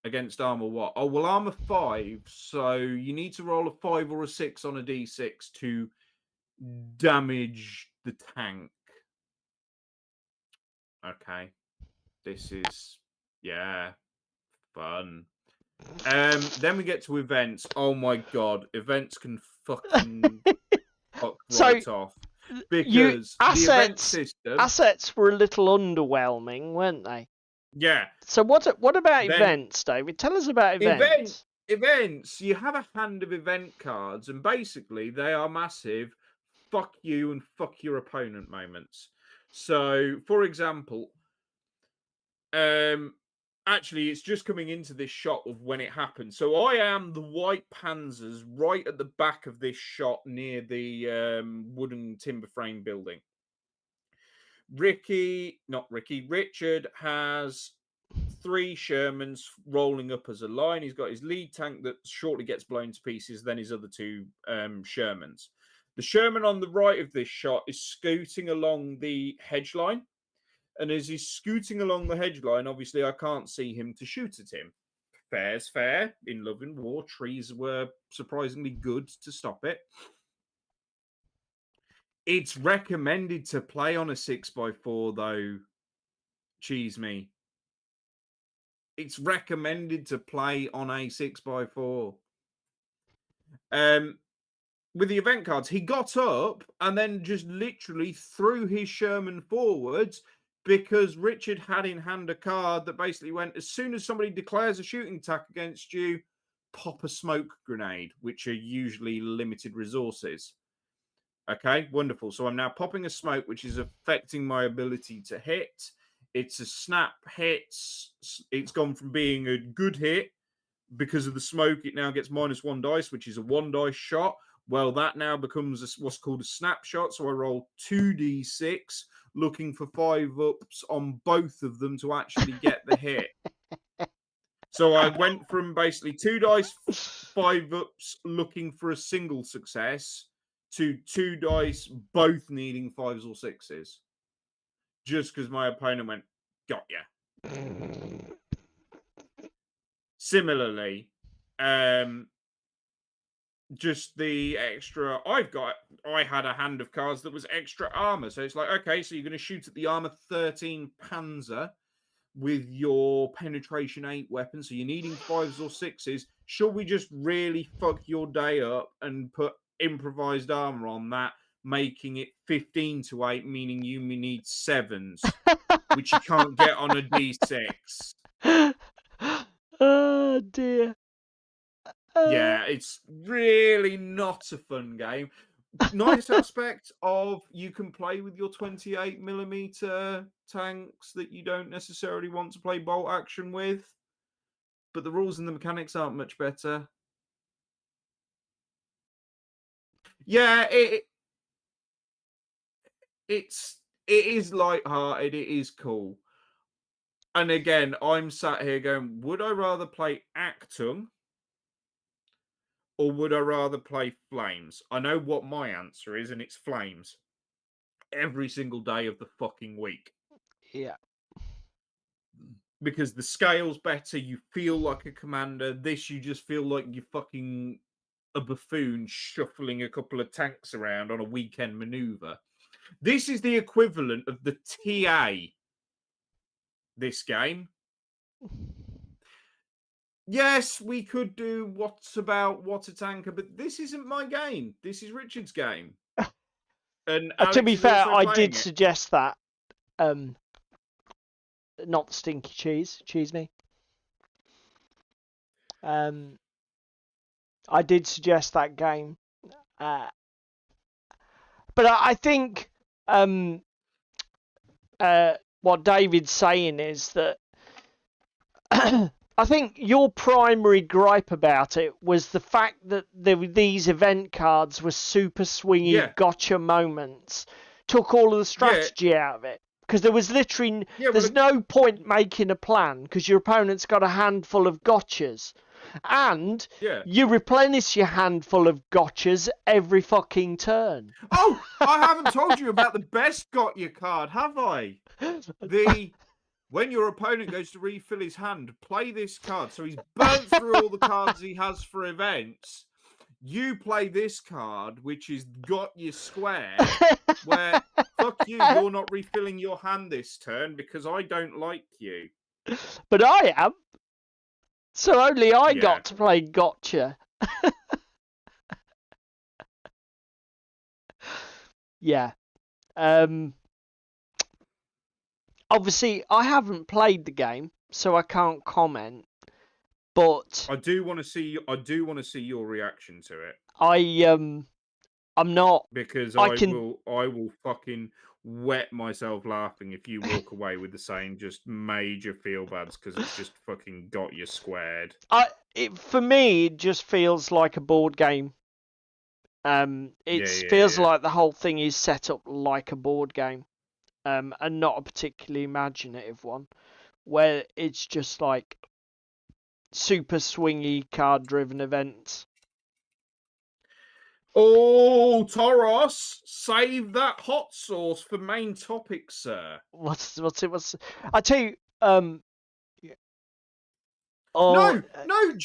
Against armor what? Oh, well, armor 5. So you need to roll a 5 or a 6 on a d6 to damage the tank. Okay. This is, yeah, fun. Then we get to events. Oh my god, events can fucking fuck right off. Because the event system, assets were a little underwhelming, weren't they? Yeah. So what about events, David? Tell us about events. Events. You have a hand of event cards, and basically they are massive fuck you and fuck your opponent moments. So, for example, actually, it's just coming into this shot of when it happened. So I am the white panzers right at the back of this shot near the wooden timber frame building. Richard has 3 Shermans rolling up as a line. He's got his lead tank that shortly gets blown to pieces, then his other 2 Shermans. The Sherman on the right of this shot is scooting along the hedge line. And as he's scooting along the hedge line, obviously I can't see him to shoot at him. Fair's fair. In Love and War, trees were surprisingly good to stop it. It's recommended to play on a 6x4, though, Cheese me. It's recommended to play on a 6x4. With the event cards, he got up and then just literally threw his Sherman forwards because Richard had in hand a card that basically went, as soon as somebody declares a shooting attack against you, pop a smoke grenade, which are usually limited resources. Okay, wonderful. So I'm now popping a smoke, which is affecting my ability to hit. It's a snap hit. It's gone from being a good hit because of the smoke. It now gets -1 dice, which is a 1 dice shot. Well, that now becomes what's called a snapshot. So I roll 2d6, looking for 5 ups on both of them to actually get the hit. So I went from basically 2 dice, 5 ups, looking for a single success, to 2 dice, both needing 5s or 6s. Just because my opponent went, got ya. Similarly, just the extra I had a hand of cards that was extra armor. So it's like, okay, so you're going to shoot at the armor 13 Panzer with your penetration 8 weapon. So you're needing 5s or 6s. Should we just really fuck your day up and put improvised armor on that, making it 15 to 8, meaning you need 7s, which you can't get on a D6. Oh dear. Yeah, it's really not a fun game. Nice aspect of you can play with your 28mm tanks that you don't necessarily want to play bolt action with, but the rules and the mechanics aren't much better. Yeah, it is lighthearted. It is cool. And again, I'm sat here going, would I rather play Actum or would I rather play Flames? I know what my answer is, and it's Flames. Every single day of the fucking week. Yeah. Because the scale's better, you feel like a commander. This, you just feel like you're fucking a buffoon shuffling a couple of tanks around on a weekend maneuver. This is the equivalent of the TA, this game. Yes, we could do What's About Water Tanker, but this isn't my game. This is Richard's game. And to be fair, I did suggest that. Not the stinky cheese me. I did suggest that game, but I think what David's saying is that I think your primary gripe about it was the fact that these event cards were super swingy gotcha moments, took all of the strategy out of it. Because there was literally, there's no point making a plan because your opponent's got a handful of gotchas. And you replenish your handful of gotchas every fucking turn. Oh, I haven't told you about the best gotcha card, have I? When your opponent goes to refill his hand, play this card. So he's burnt through all the cards he has for events. You play this card, which is got you square, where, fuck you, you're not refilling your hand this turn because I don't like you. But I am. So only I got to play gotcha. Yeah. Obviously, I haven't played the game, so I can't comment. But I do want to see your reaction to it. I'm not, because I will fucking wet myself laughing if you walk away with the same just major feel bads because it's just fucking got you squared. For me, it just feels like a board game. It feels like the whole thing is set up like a board game, and not a particularly imaginative one, where it's just like super swingy card-driven events. Oh, Toros, save that hot sauce for main topic, sir. What's I tell you, no, do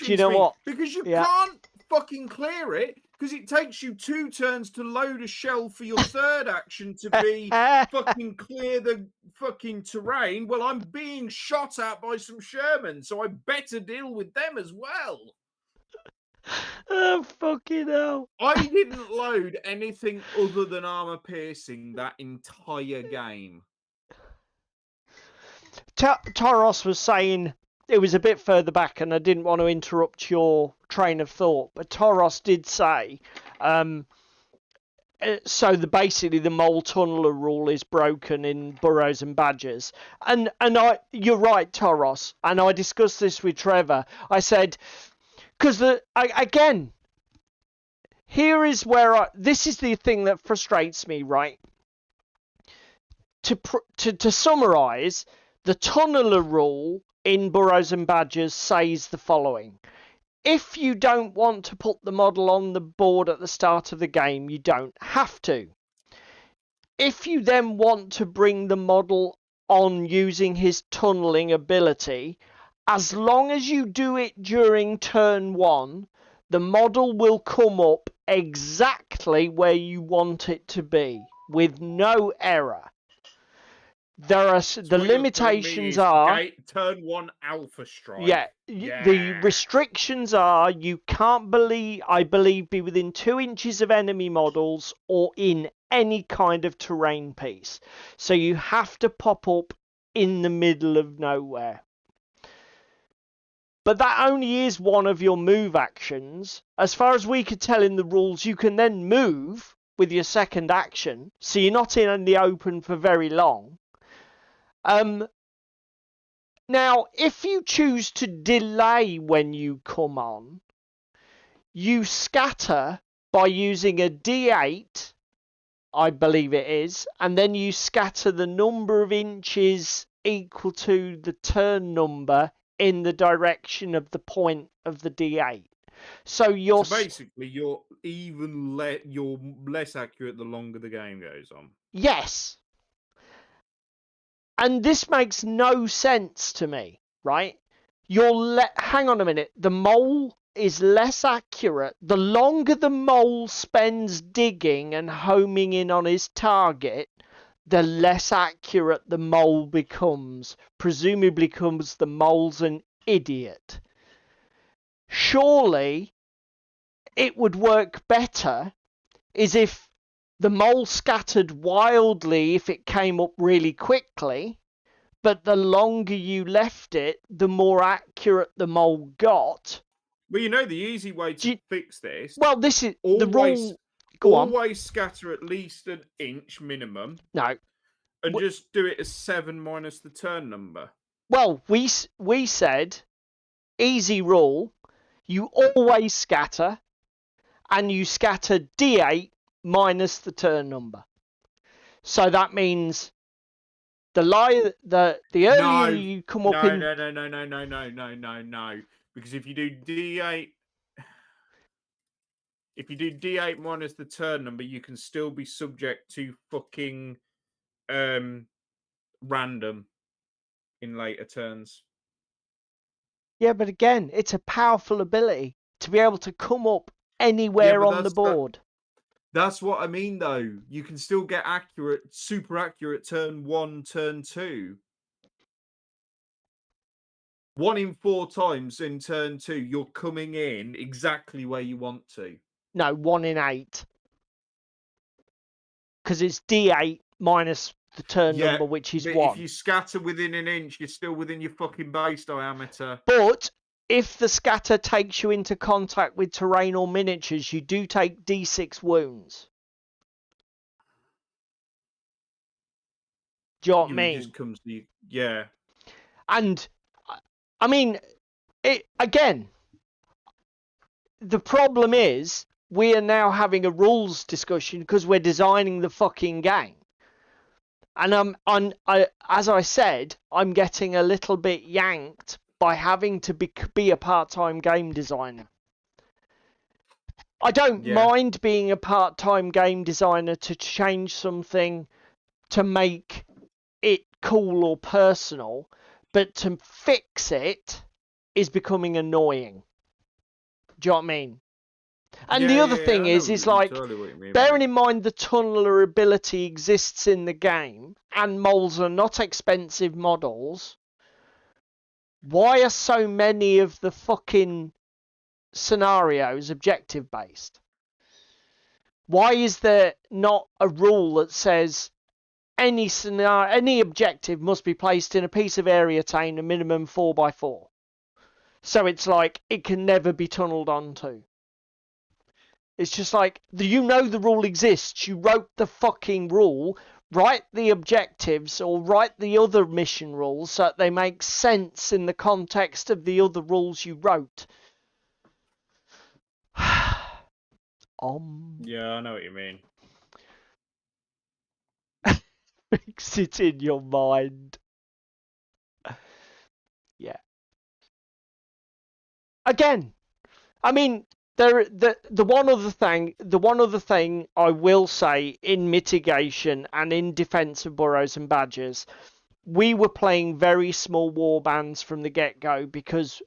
you know what? Because you can't fucking clear it. because it takes you 2 turns to load a shell for your third action to be fucking clear the fucking terrain. Well, I'm being shot at by some Sherman, so I better deal with them as well. Oh, fucking hell. I didn't load anything other than armor piercing that entire game. Taros was saying it was a bit further back, and I didn't want to interrupt your train of thought, but Taros did say, so basically the mole tunneler rule is broken in Burrows and Badgers, and you're right, Taros, and I discussed this with Trevor. I said, because again, here is where this is the thing that frustrates me, right? To summarise, the tunneler rule in Burrows and Badgers says the following. If you don't want to put the model on the board at the start of the game, you don't have to. If you then want to bring the model on using his tunneling ability, as long as you do it during turn 1, the model will come up exactly where you want it to be, with no error. There are the limitations are turn 1 alpha strike. Yeah. The restrictions are you can't be within 2 inches of enemy models or in any kind of terrain piece. So you have to pop up in the middle of nowhere. But that only is one of your move actions. As far as we could tell in the rules, you can then move with your second action, so you're not in the open for very long. Now, if you choose to delay when you come on, you scatter by using a D8, I believe it is, and then you scatter the number of inches equal to the turn number in the direction of the point of the D8. So basically you're less accurate the longer the game goes on. Yes. And this makes no sense to me, right? Hang on a minute. The mole is less accurate. The longer the mole spends digging and homing in on his target, the less accurate the mole becomes. Presumably because the mole's an idiot. Surely it would work better is if the mole scattered wildly if it came up really quickly, but the longer you left it, the more accurate the mole got. Well, you know the easy way to fix this? Well, this is the rule. Go on. Always scatter at least an inch minimum. No. And just do it as 7 minus the turn number. Well, we said, easy rule, you always scatter, and you scatter D8 minus the turn number. So that means the earlier you come up in... No. Because if you do D8... If you do D8 minus the turn number, you can still be subject to fucking random in later turns. Yeah, but again, it's a powerful ability to be able to come up anywhere on the board. That's what I mean, though. You can still get super accurate turn 1, turn 2. 1 in 4 times in turn 2, you're coming in exactly where you want to. No, 1 in 8. Because it's D8 minus the turn number, which is 1. If you scatter within an inch, you're still within your fucking base diameter. But if the scatter takes you into contact with terrain or miniatures, you do take D6 wounds. Do you know what I mean? It just comes to you. Yeah. And, I mean, again, the problem is we are now having a rules discussion because we're designing the fucking game. And as I said, I'm getting a little bit yanked by having to be a part-time game designer. I don't mind being a part-time game designer to change something to make it cool or personal, but to fix it is becoming annoying. Do you know what I mean? And the other thing is like, totally bearing in mind the tunneler ability exists in the game, and moles are not expensive models, why are so many of the fucking scenarios objective based? Why is there not a rule that says any scenario, any objective must be placed in a piece of area terrain a minimum 4x4? So it's like it can never be tunneled onto. It's just like, you know the rule exists. You wrote the fucking rule. Write the objectives or write the other mission rules so that they make sense in the context of the other rules you wrote. Yeah, I know what you mean. Fix it in your mind. Yeah. Again, I mean, the one other thing I will say in mitigation and in defense of burrows and badgers, we were playing very small war bands from the get-go because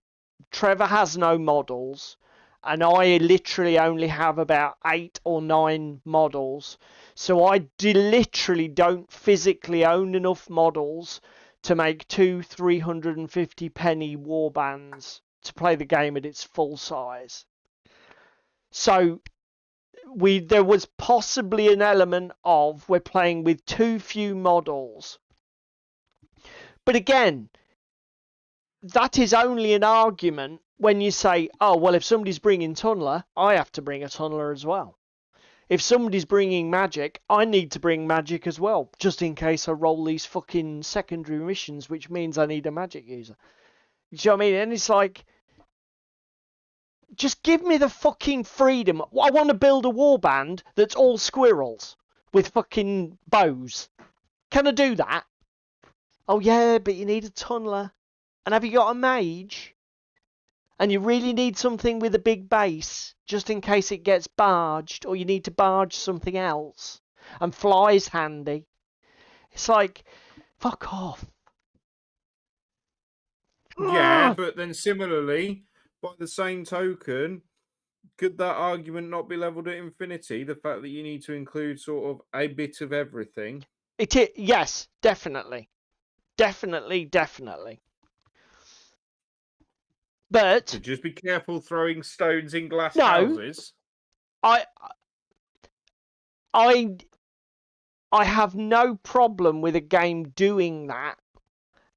Trevor has no models and I literally only have about 8 or 9 models, so I literally don't physically own enough models to make 2 350 penny war bands to play the game at its full size. So there was possibly an element of we're playing with too few models. But again, that is only an argument when you say, oh, well, if somebody's bringing tunneler, I have to bring a tunneler as well. If somebody's bringing magic, I need to bring magic as well, just in case I roll these fucking secondary missions, which means I need a magic user. You know what I mean? And it's like, just give me the fucking freedom. I want to build a warband that's all squirrels with fucking bows. Can I do that? Oh yeah, but you need a tunneler. And have you got a mage? And you really need something with a big base, just in case it gets barged, or you need to barge something else. And fly's handy. It's like, fuck off. Yeah, but then similarly, by the same token, could that argument not be leveled at infinity? The fact that you need to include sort of a bit of everything. Yes, definitely. Definitely. But so just be careful throwing stones in glass houses. I have no problem with a game doing that,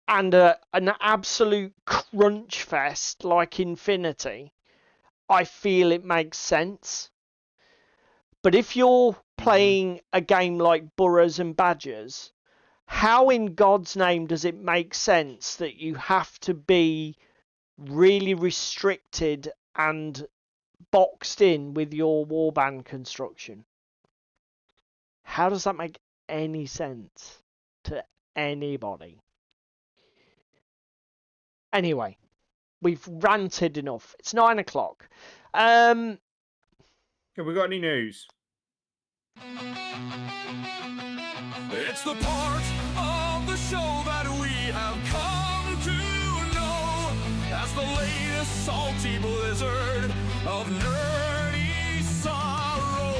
and an absolute crunch fest like Infinity. I feel it makes sense. But if you're playing a game like Burrows and Badgers, how in God's name does it make sense that you have to be really restricted and boxed in with your warband construction? How does that make any sense to anybody? Anyway, we've ranted enough. It's 9 o'clock. Have we got any news? It's the part of the show that we have come to know as the latest salty blizzard of nerdy sorrow.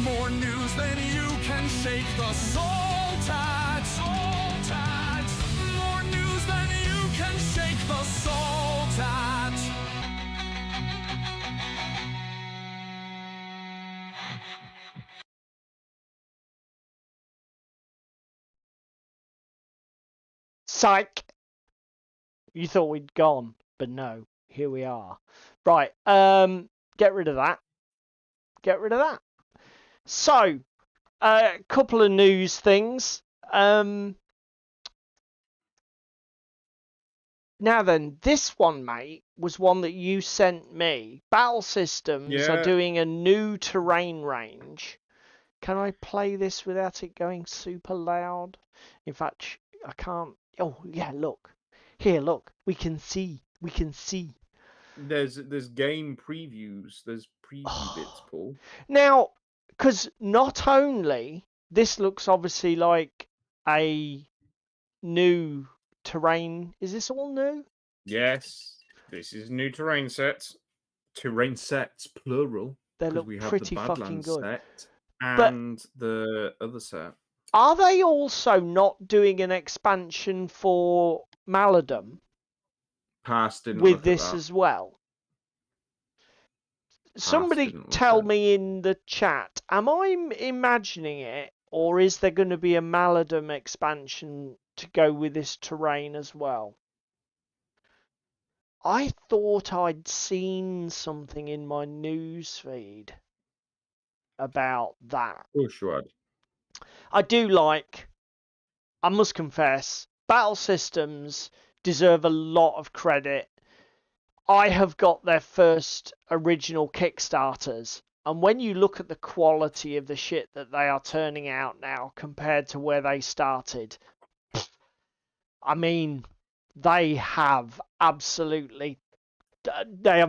More news than you can shake the salt at. More news than you can shake the salt at. Psych! You thought we'd gone, but no, here we are. Right, get rid of that. So, a couple of news things. Now then, this one, mate, was one that you sent me. Battle Systems are doing a new terrain range. Can I play this without it going super loud? In fact, I can't. Oh, yeah, look. Here, look. We can see. There's game previews. There's preview bits, Paul. Now, because not only this looks obviously like a new terrain. Is this all new? Yes, this is new terrain set. terrain sets, plural. They because look we have pretty the fucking Badlands good. set But and the other set. are they also not doing an expansion for Maladum Didn't with look this at that. as well? Somebody Didn't look tell at me in the chat, am I imagining it, or is there going to be a Maladum expansion to go with this terrain as well? I thought I'd seen something in my news feed about that. Bushwood. I do like, I must confess, Battle Systems deserve a lot of credit. I have got their first original Kickstarters, and when you look at the quality of the shit that they are turning out now compared to where they started, I mean, they have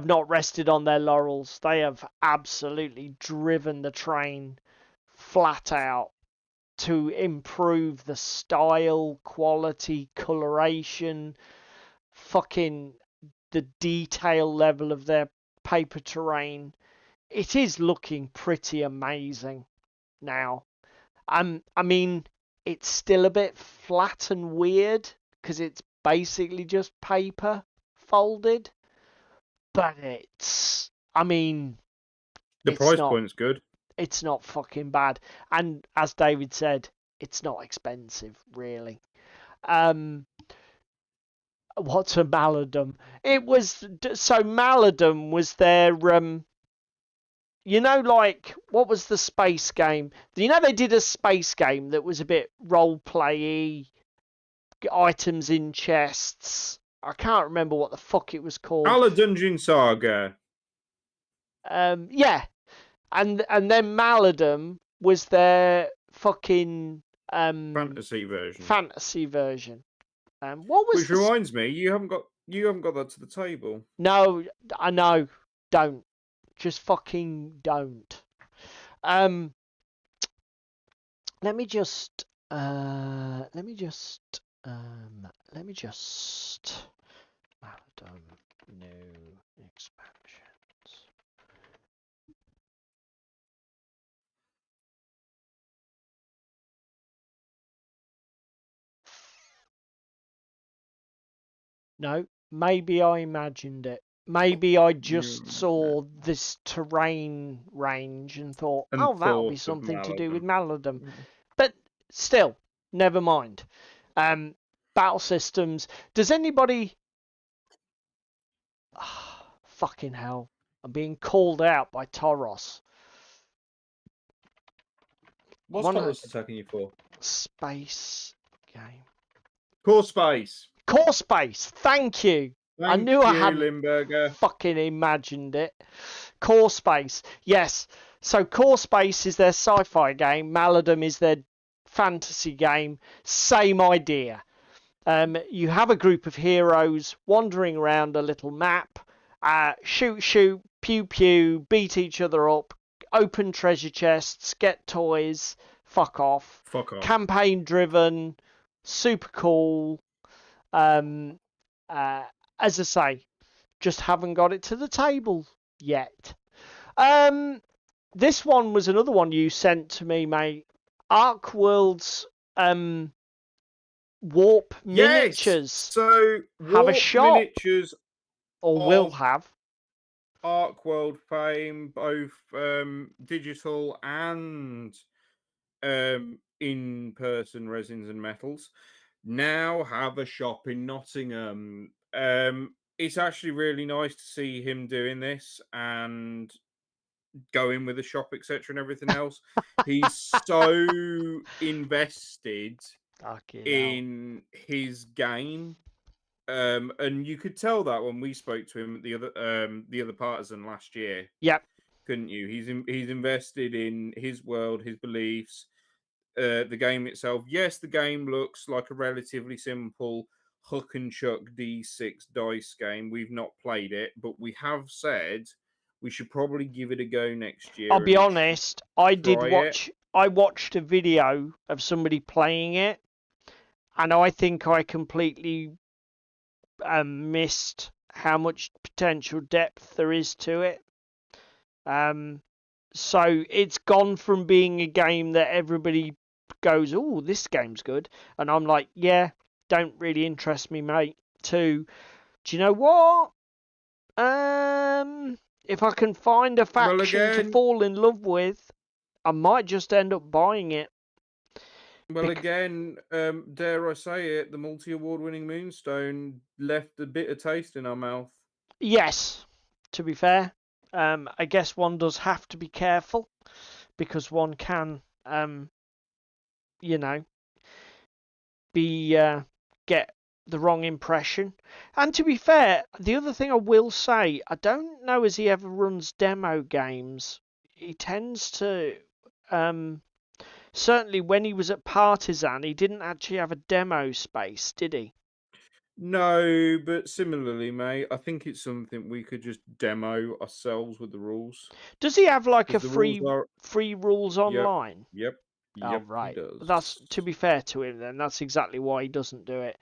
not rested on their laurels. They have absolutely driven the train flat out to improve the style, quality, coloration, fucking the detail level of their paper terrain. It is looking pretty amazing now. I mean, it's still a bit flat and weird because it's basically just paper folded, but I mean, the price point's good. It's not fucking bad, and as David said, it's not expensive really. What's a Maladum? It was so Maladum was their you know, like, what was the space game? You know, they did a space game that was a bit role play-y, items in chests. I can't remember what the fuck it was called. Ala Dungeon Saga. Yeah, and then Maladum was their fucking fantasy version. What was? Which reminds me, you haven't got that to the table. No, I know. Don't. Just fucking don't. Let me just Maladum new expansions. No, maybe I imagined it. Maybe I just saw this terrain range and thought, that'll be something to do with Maladum. But still, never mind. Battle Systems. Does anybody... fucking hell. I'm being called out by Toros. What's Toros attacking you for? Space game. Core Space. Core Space. Thank you. I knew I hadn't Limburger. fucking imagined it. Core Space. Yes. So Core Space is their sci-fi game. Maladum is their fantasy game. Same idea. You have a group of heroes wandering around a little map. Shoot, pew, pew, beat each other up. Open treasure chests. Get toys. Fuck off. Campaign driven. Super cool. As I say, just haven't got it to the table yet. This one was another one you sent to me, mate. Ark World's Warp Miniatures. So have a shop. Miniatures or will have. Ark World fame, both digital and in-person resins and metals, now have a shop in Nottingham. It's actually really nice to see him doing this and going with the shop, etc., and everything else. He's so invested in his game, and you could tell that when we spoke to him at the other partisan last year. Yep, couldn't you? He's invested in his world, his beliefs. The game itself, yes, the game looks like a relatively simple hook and chuck D6 dice game. We've not played it, but we have said we should probably give it a go next year. I'll be honest, I watched a video of somebody playing it, and I think I completely missed how much potential depth there is to it. So it's gone from being a game that everybody goes, "Oh, this game's good," and I'm like, "Yeah, don't really interest me, mate." To, do you know what? If I can find a faction to fall in love with, I might just end up buying it. Well, again, dare I say it, the multi-award-winning Moonstone left a bitter taste in our mouth. Yes, to be fair, I guess one does have to be careful because one can, you know, get the wrong impression. And to be fair, the other thing I will say, I don't know as he ever runs demo games. He tends to, certainly when he was at Partisan, he didn't actually have a demo space, did he? No, but similarly, mate, I think it's something we could just demo ourselves with the rules. Does he have like a free rules online? Yep. Oh, right. He does. That's, to be fair to him, then that's exactly why he doesn't do it.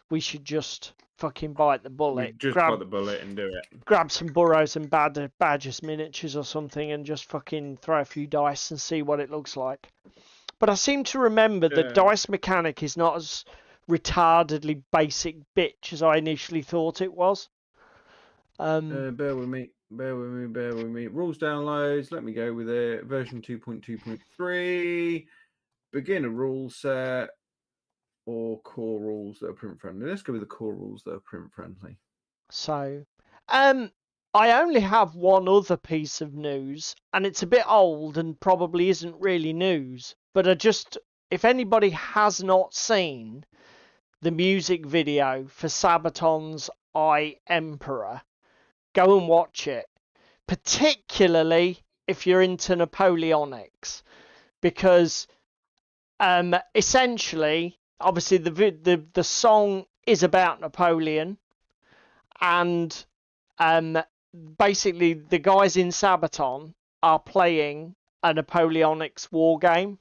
We should just fucking bite the bullet. Bite the bullet and do it. Grab some Burrows and Badgers miniatures or something and just fucking throw a few dice and see what it looks like. But I seem to remember the dice mechanic is not as retardedly basic bitch as I initially thought it was. Bear with me. Rules downloads. Let me go with it. Version 2.2.3. Beginner rule set or core rules that are print friendly. Let's go with the core rules that are print friendly. So, I only have one other piece of news, and it's a bit old and probably isn't really news. But if anybody has not seen the music video for Sabaton's EyeAmPhibian, go and watch it. Particularly if you're into Napoleonics, because essentially, obviously the song is about Napoleon, and basically the guys in Sabaton are playing a Napoleonics war game.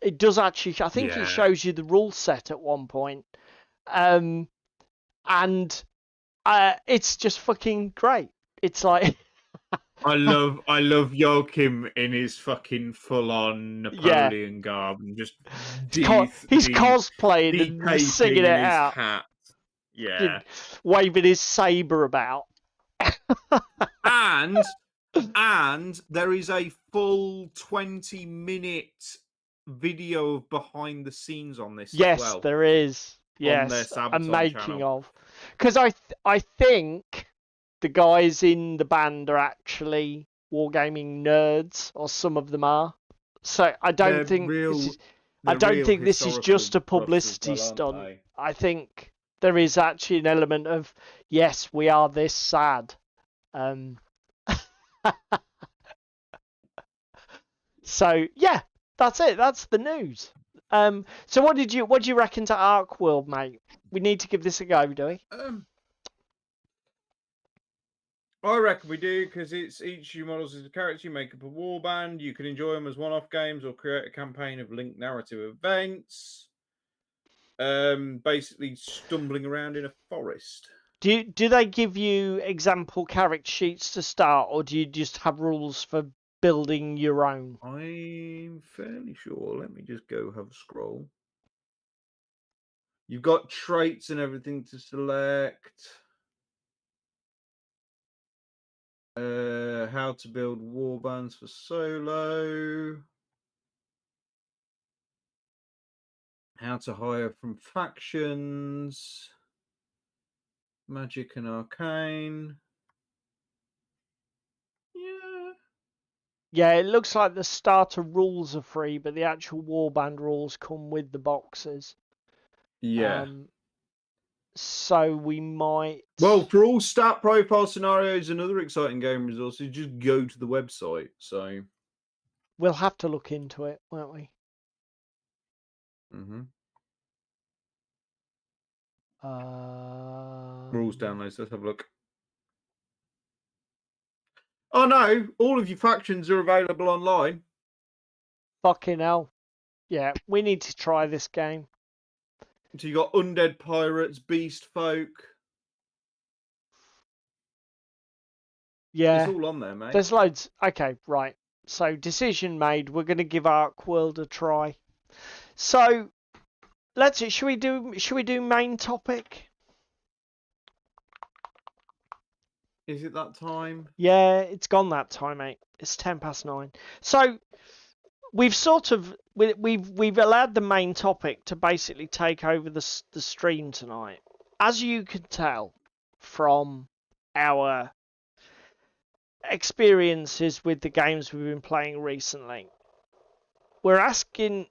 It does actually, I think it shows you the rule set at one point, and it's just fucking great. It's like I love Joachim in his fucking full-on Napoleon garb and just he's cosplaying and singing it out. Hat. Yeah, waving his saber about. and there is a full 20-minute video of behind the scenes on this. Yes, as well, there is. Yes, a making of. Because I think the guys in the band are actually wargaming nerds, or some of them are. So I don't think this is just a publicity stunt. I think there is actually an element of, yes, we are this sad. So yeah, that's it. That's the news. So what do you reckon to Ark World, mate? We need to give this a go, do we? I reckon we do, because it's each of your models is a character. You make up a warband. You can enjoy them as one-off games or create a campaign of linked narrative events. Basically stumbling around in a forest. Do they give you example character sheets to start, or do you just have rules for building your own? I'm fairly sure. Let me just go have a scroll. You've got traits and everything to select. How to build warbands for solo. How to hire from factions. Magic and arcane. Yeah, it looks like the starter rules are free, but the actual warband rules come with the boxes. Yeah. So we might... Well, for all stat profile scenarios and other exciting game resources, just go to the website. So we'll have to look into it, won't we? Mm-hmm. Uh... Rules downloads. Let's have a look. Oh no! All of your factions are available online. Fucking hell! Yeah, we need to try this game. So you got undead pirates, beast folk. Yeah. It's all on there, mate. There's loads. Okay, right. So decision made. We're going to give Ark World a try. So should we do main topic? Is it that time? Yeah, it's gone that time, mate. It's 9:10. So we've we've allowed the main topic to basically take over the stream tonight. As you can tell from our experiences with the games we've been playing recently, we're asking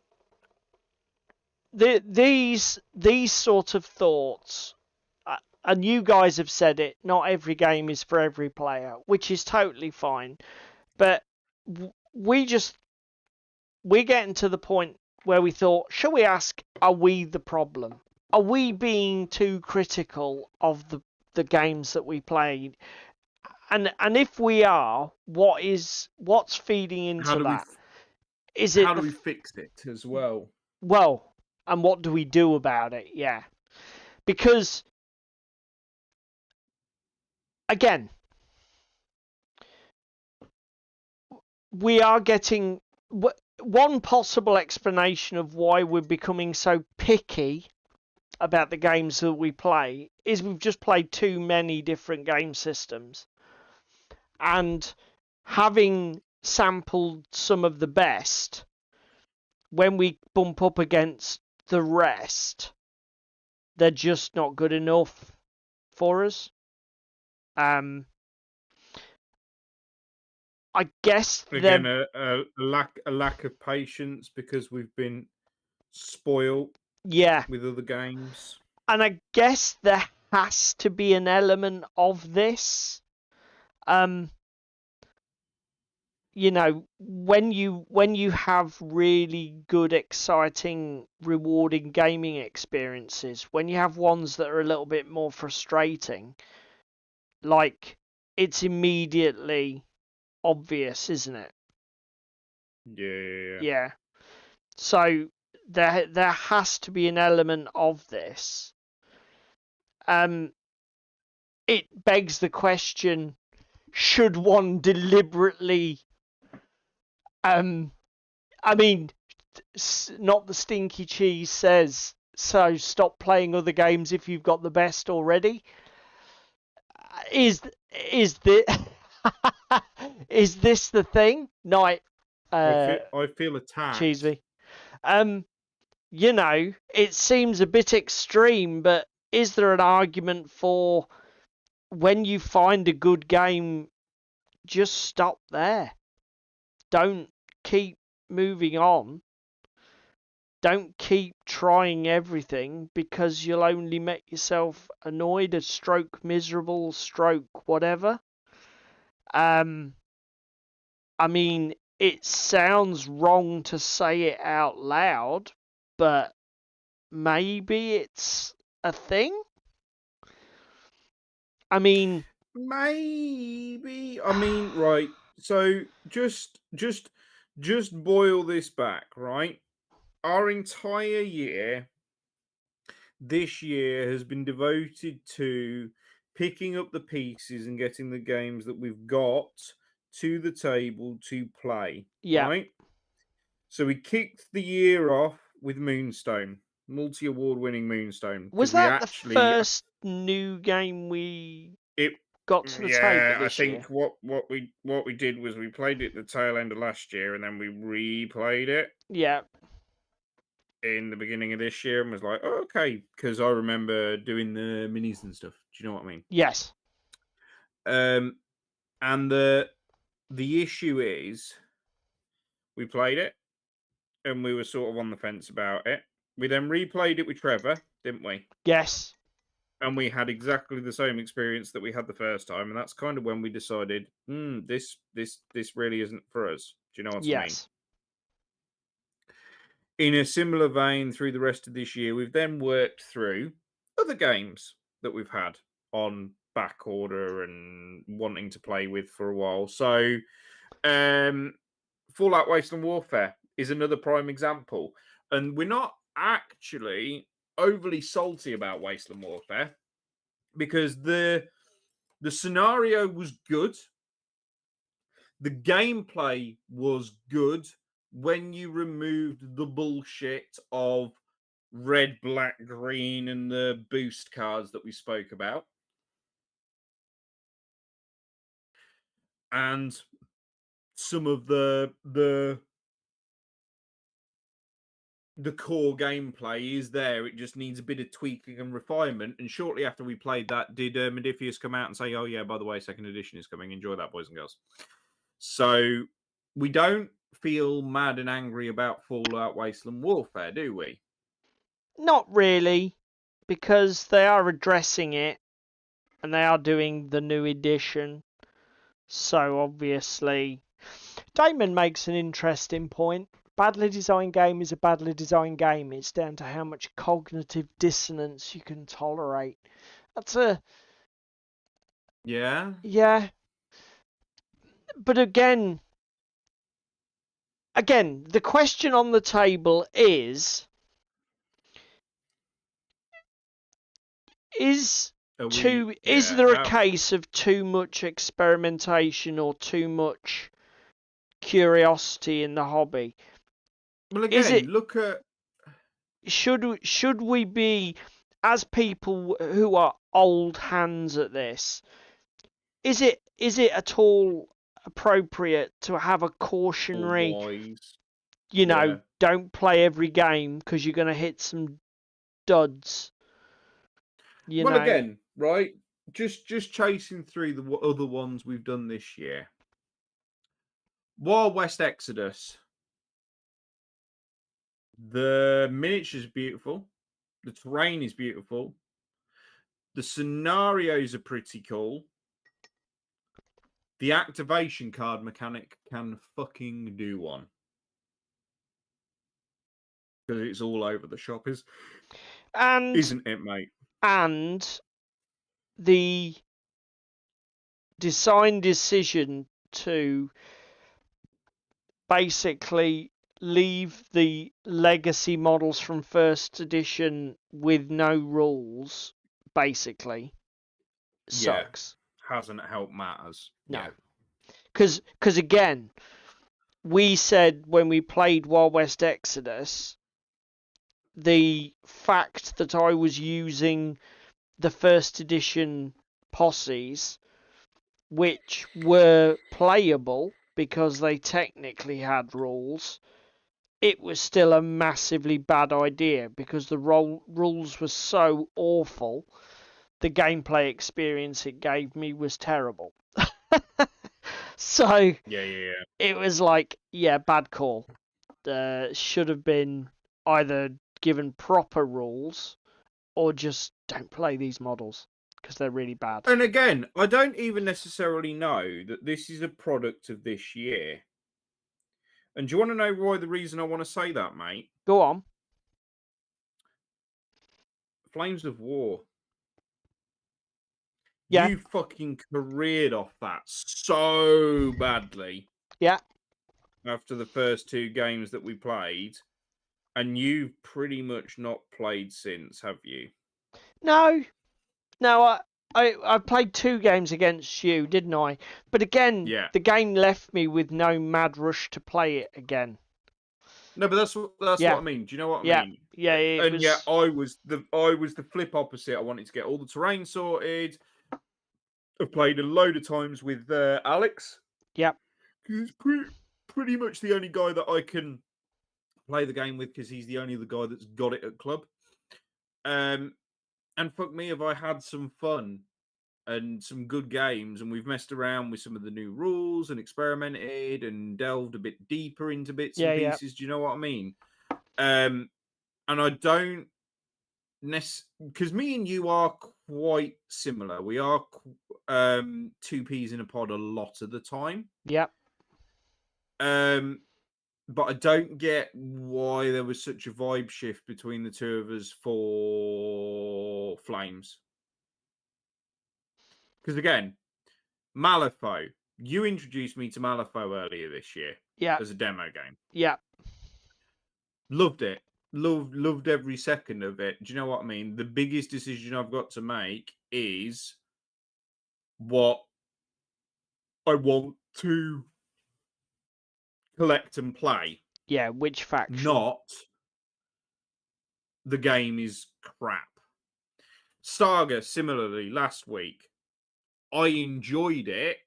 these sort of thoughts, and you guys have said it, not every game is for every player, which is totally fine, but we're getting to the point where we thought, shall we ask, are we the problem? Are we being too critical of the games that we played? And if we are, what's feeding into that? How do we fix it as well? Well, and what do we do about it? Yeah. Because, again, we are getting... One possible explanation of why we're becoming so picky about the games that we play is we've just played too many different game systems. And having sampled some of the best, when we bump up against the rest, they're just not good enough for us. I guess again a lack of patience because we've been spoiled. Yeah. With other games. And I guess there has to be an element of this. You know, when you have really good, exciting, rewarding gaming experiences, when you have ones that are a little bit more frustrating, like, it's immediately obvious, isn't it? Yeah. So there has to be an element of this. It begs the question, should one deliberately I mean, not the stinky cheese says, so stop playing other games if you've got the best already. Is the is this the thing? No, I feel attacked. Cheese me. You know, it seems a bit extreme, but is there an argument for when you find a good game, just stop there? Don't keep moving on. Don't keep trying everything, because you'll only make yourself annoyed, a stroke miserable, stroke whatever. I mean, it sounds wrong to say it out loud, but maybe it's a thing? I mean... Maybe. I mean, right. So just boil this back, right? Our entire year, this year, has been devoted to picking up the pieces and getting the games that we've got to the table to play. Yeah. Right? So we kicked the year off with Moonstone, multi-award winning Moonstone. Was that the first new game we got to the table this year? I think what we did was we played it at the tail end of last year, and then we replayed it. Yeah. In the beginning of this year, and was like, oh, okay, because I remember doing the minis and stuff. Do you know what I mean? Yes. And the issue is, we played it, and we were sort of on the fence about it. We then replayed it with Trevor, didn't we? Yes. And we had exactly the same experience that we had the first time, and that's kind of when we decided, this really isn't for us. Do you know what I mean? In a similar vein, through the rest of this year, we've then worked through other games that we've had on back order and wanting to play with for a while. So, Fallout Wasteland Warfare is another prime example. And we're not actually overly salty about Wasteland Warfare, because the scenario was good. The gameplay was good when you removed the bullshit of red, black, green, and the boost cards that we spoke about. And some of the core gameplay is there. It just needs a bit of tweaking and refinement. And shortly after we played that, did Modifius come out and say, "Oh yeah, by the way, second edition is coming. Enjoy that, boys and girls." So we don't feel mad and angry about Fallout Wasteland Warfare, do we? Not really, because they are addressing it, and they are doing the new edition. So obviously, Damon makes an interesting point. Badly designed game is a badly designed game. It's down to how much cognitive dissonance you can tolerate. That's a... Yeah. Yeah. But again, the question on the table is there a case of too much experimentation or too much curiosity in the hobby? Well, again, look at... Should we be, as people who are old hands at this, is it at all appropriate to have a cautionary, don't play every game because you're going to hit some duds? Again, right? Just chasing through the other ones we've done this year. Wild West Exodus. The miniatures are beautiful. The terrain is beautiful. The scenarios are pretty cool. The activation card mechanic can fucking do one. Because it's all over the shop, isn't it, mate? And the design decision to basically leave the legacy models from first edition with no rules, basically, sucks. Hasn't helped matters. No. Because again, we said when we played Wild West Exodus, the fact that I was using the first edition posses, which were playable because they technically had rules, it was still a massively bad idea because the rules were so awful. The gameplay experience it gave me was terrible. So it was like, bad call. Should have been either given proper rules or just don't play these models because they're really bad. And again, I don't even necessarily know that this is a product of this year. And do you want to know why the reason I want to say that, mate? Go on. Flames of War. Yeah. You fucking careered off that so badly. Yeah. After the first two games that we played. And you've pretty much not played since, have you? No. I played 2 games against you, didn't I? But again, the game left me with no mad rush to play it again. No, but that's what I mean. Do you know what I mean? Yeah. I was the flip opposite. I wanted to get all the terrain sorted. I've played a load of times with Alex. Yep. He's pretty much the only guy that I can play the game with because he's the only other guy that's got it at club. And fuck me, have I had some fun and some good games, and we've messed around with some of the new rules and experimented and delved a bit deeper into bits and pieces. Do you know what I mean? And I don't because me and you are quite similar. We are 2 peas in a pod a lot of the time. Yep. But I don't get why there was such a vibe shift between the two of us for Flames. Because again, Malifaux. You introduced me to Malifaux earlier this year. Yeah. As a demo game. Yeah. Loved it. Loved every second of it. Do you know what I mean? The biggest decision I've got to make is what I want to collect and play. Yeah, which faction? Not the game is crap. Saga, similarly, last week, I enjoyed it.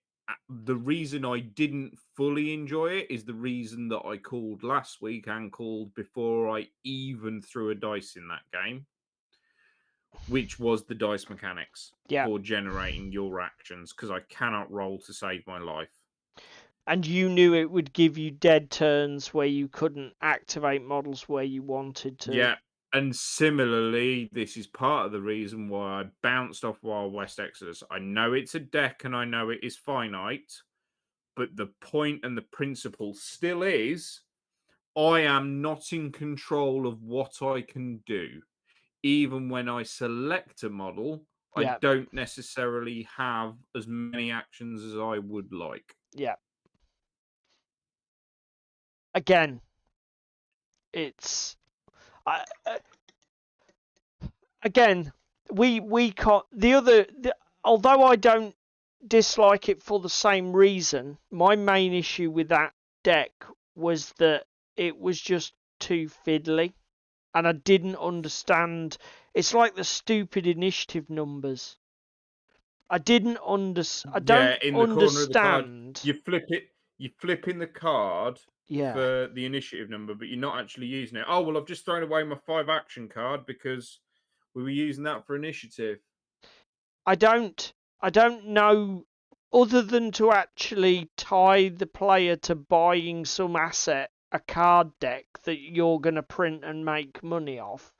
The reason I didn't fully enjoy it is the reason that I called last week and called before I even threw a dice in that game, which was the dice mechanics for generating your actions, because I cannot roll to save my life. And you knew it would give you dead turns where you couldn't activate models where you wanted to. Yeah, and similarly, this is part of the reason why I bounced off Wild West Exodus. I know it's a deck and I know it is finite, but the point and the principle still is I am not in control of what I can do. Even when I select a model, I don't necessarily have as many actions as I would like. Yeah. Again, it's again we can't although I don't dislike it for the same reason. My main issue with that deck was that it was just too fiddly, and I didn't understand. It's like the stupid initiative numbers. I didn't understand. I don't in the corner of the card, understand. you flip it. You flip in the card Yeah. for the initiative number, but you're not actually using it. Oh well, I've just thrown away my 5 action card because we were using that for initiative. I don't know, other than to actually tie the player to buying some asset, a card deck that you're going to print and make money off,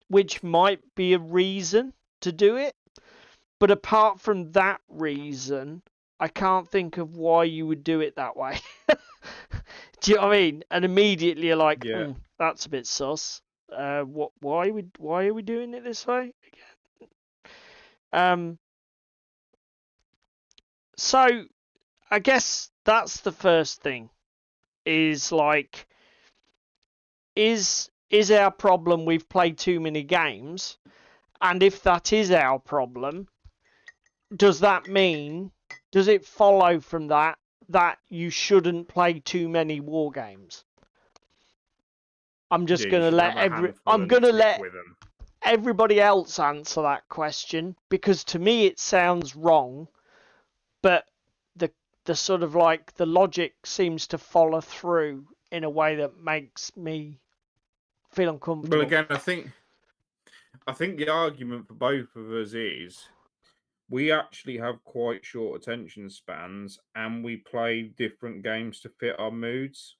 which might be a reason to do it. But apart from that reason, I can't think of why you would do it that way. Do you know what I mean? And immediately you're like, that's a bit sus. Why are we doing it this way again? So I guess that's the first thing. Is like, is our problem we've played too many games? And if that is our problem, does it follow from that you shouldn't play too many war games? I'm just going to let everybody else answer that question, because to me it sounds wrong, but the sort of like the logic seems to follow through in a way that makes me feel uncomfortable. Well, again, I think the argument for both of us is we actually have quite short attention spans and we play different games to fit our moods.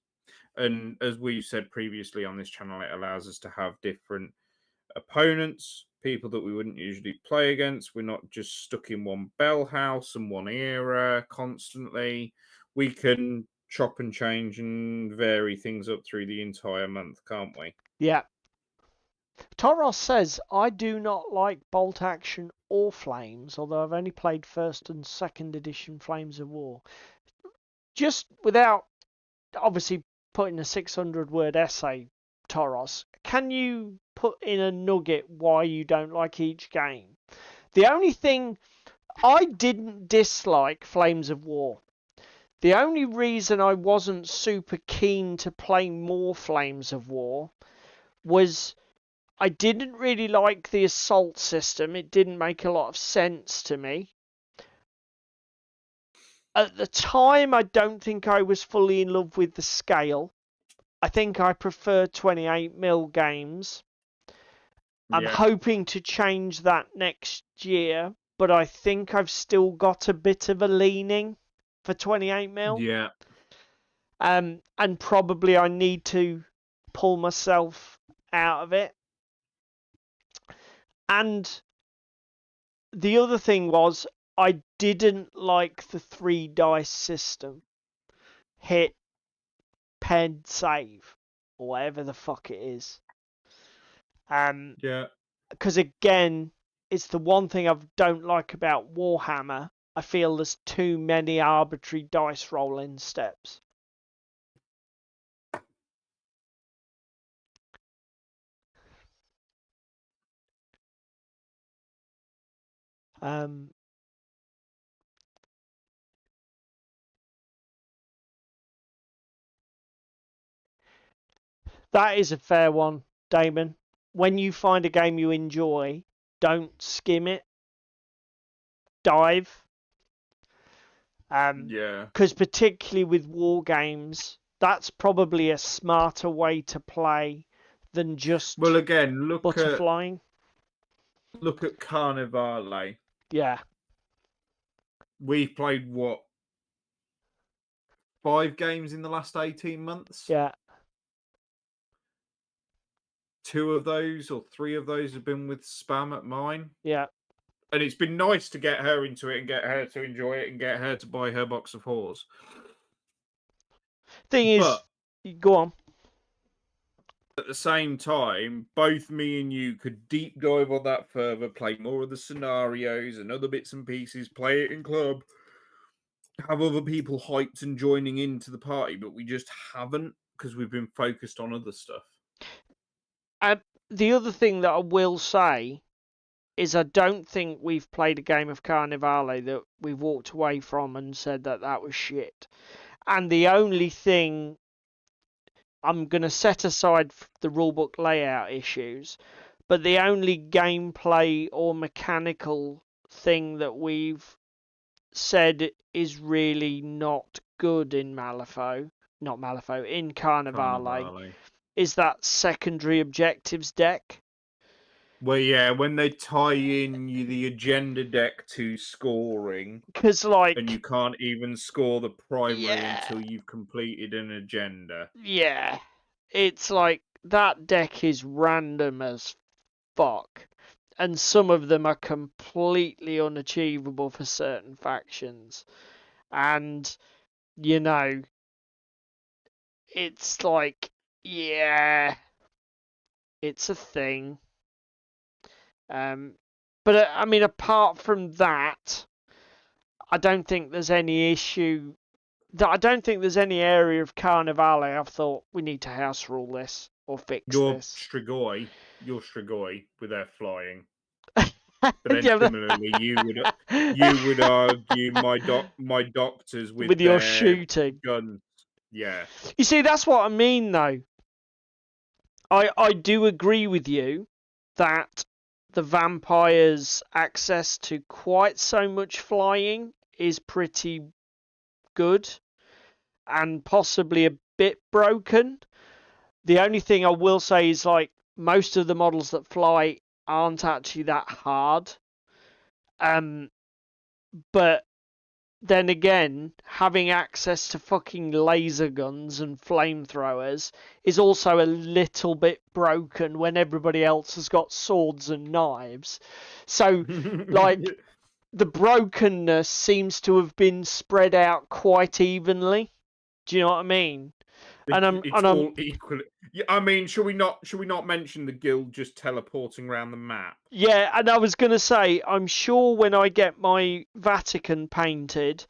And as we've said previously on this channel, it allows us to have different opponents, people that we wouldn't usually play against. We're not just stuck in one bell house and one era constantly. We can chop and change and vary things up through the entire month, can't we? Yeah. Toros says, I do not like bolt action or flames, although I've only played first and second edition Flames of War. Just without obviously putting a 600-word essay, Toros, can you put in a nugget why you don't like each game? The only thing, I didn't dislike Flames of War. The only reason I wasn't super keen to play more Flames of War was I didn't really like the assault system. It didn't make a lot of sense to me. At the time, I don't think I was fully in love with the scale. I think I prefer 28mm games. I'm hoping to change that next year, but I think I've still got a bit of a leaning for 28mm. Yeah. And probably I need to pull myself out of it. And the other thing was, I didn't like the 3 dice system. Hit, pen, save, or whatever the fuck it is. Because again, it's the one thing I don't like about Warhammer. I feel there's too many arbitrary dice rolling steps. That is a fair one, Damon. When you find a game you enjoy, don't skim it. Dive. Yeah. Because particularly with war games, that's probably a smarter way to play than just Well, again, butterflying. Look at Carnivale. Yeah. We've played what, 5 games in the last 18 months? Yeah. 2 of those or 3 of those have been with Spam at mine. Yeah. And it's been nice to get her into it and get her to enjoy it and get her to buy her box of whores. Thing is, go on. At the same time, both me and you could deep dive on that further, play more of the scenarios and other bits and pieces, play it in club, have other people hyped and joining into the party, but we just haven't because we've been focused on other stuff. The other thing that I will say is I don't think we've played a game of Carnivale that we've walked away from and said that that was shit. And the only thing, I'm going to set aside the rulebook layout issues, but the only gameplay or mechanical thing that we've said is really not good in in Carnivale, is that secondary objectives deck. Well, yeah, when they tie in the agenda deck to scoring, because and you can't even score the primary until you've completed an agenda. Yeah, it's like that deck is random as fuck, and some of them are completely unachievable for certain factions, and it's like, yeah, it's a thing. But I mean, apart from that, I don't think there's any issue. I don't think there's any area of Carnivale I've thought we need to house rule this or fix this. Your Strigoi with their flying. But then similarly, you would argue my doctors with your their shooting guns. Yeah. You see, that's what I mean, though. I do agree with you that the vampires' access to quite so much flying is pretty good and possibly a bit broken. The only thing I will say is, like, most of the models that fly aren't actually that hard. But then again, having access to fucking laser guns and flamethrowers is also a little bit broken when everybody else has got swords and knives. So, like, the brokenness seems to have been spread out quite evenly. Do you know what I mean? It's all equally. Yeah, I mean, should we not mention the guild just teleporting around the map? Yeah, and I was gonna say, I'm sure when I get my Vatican painted,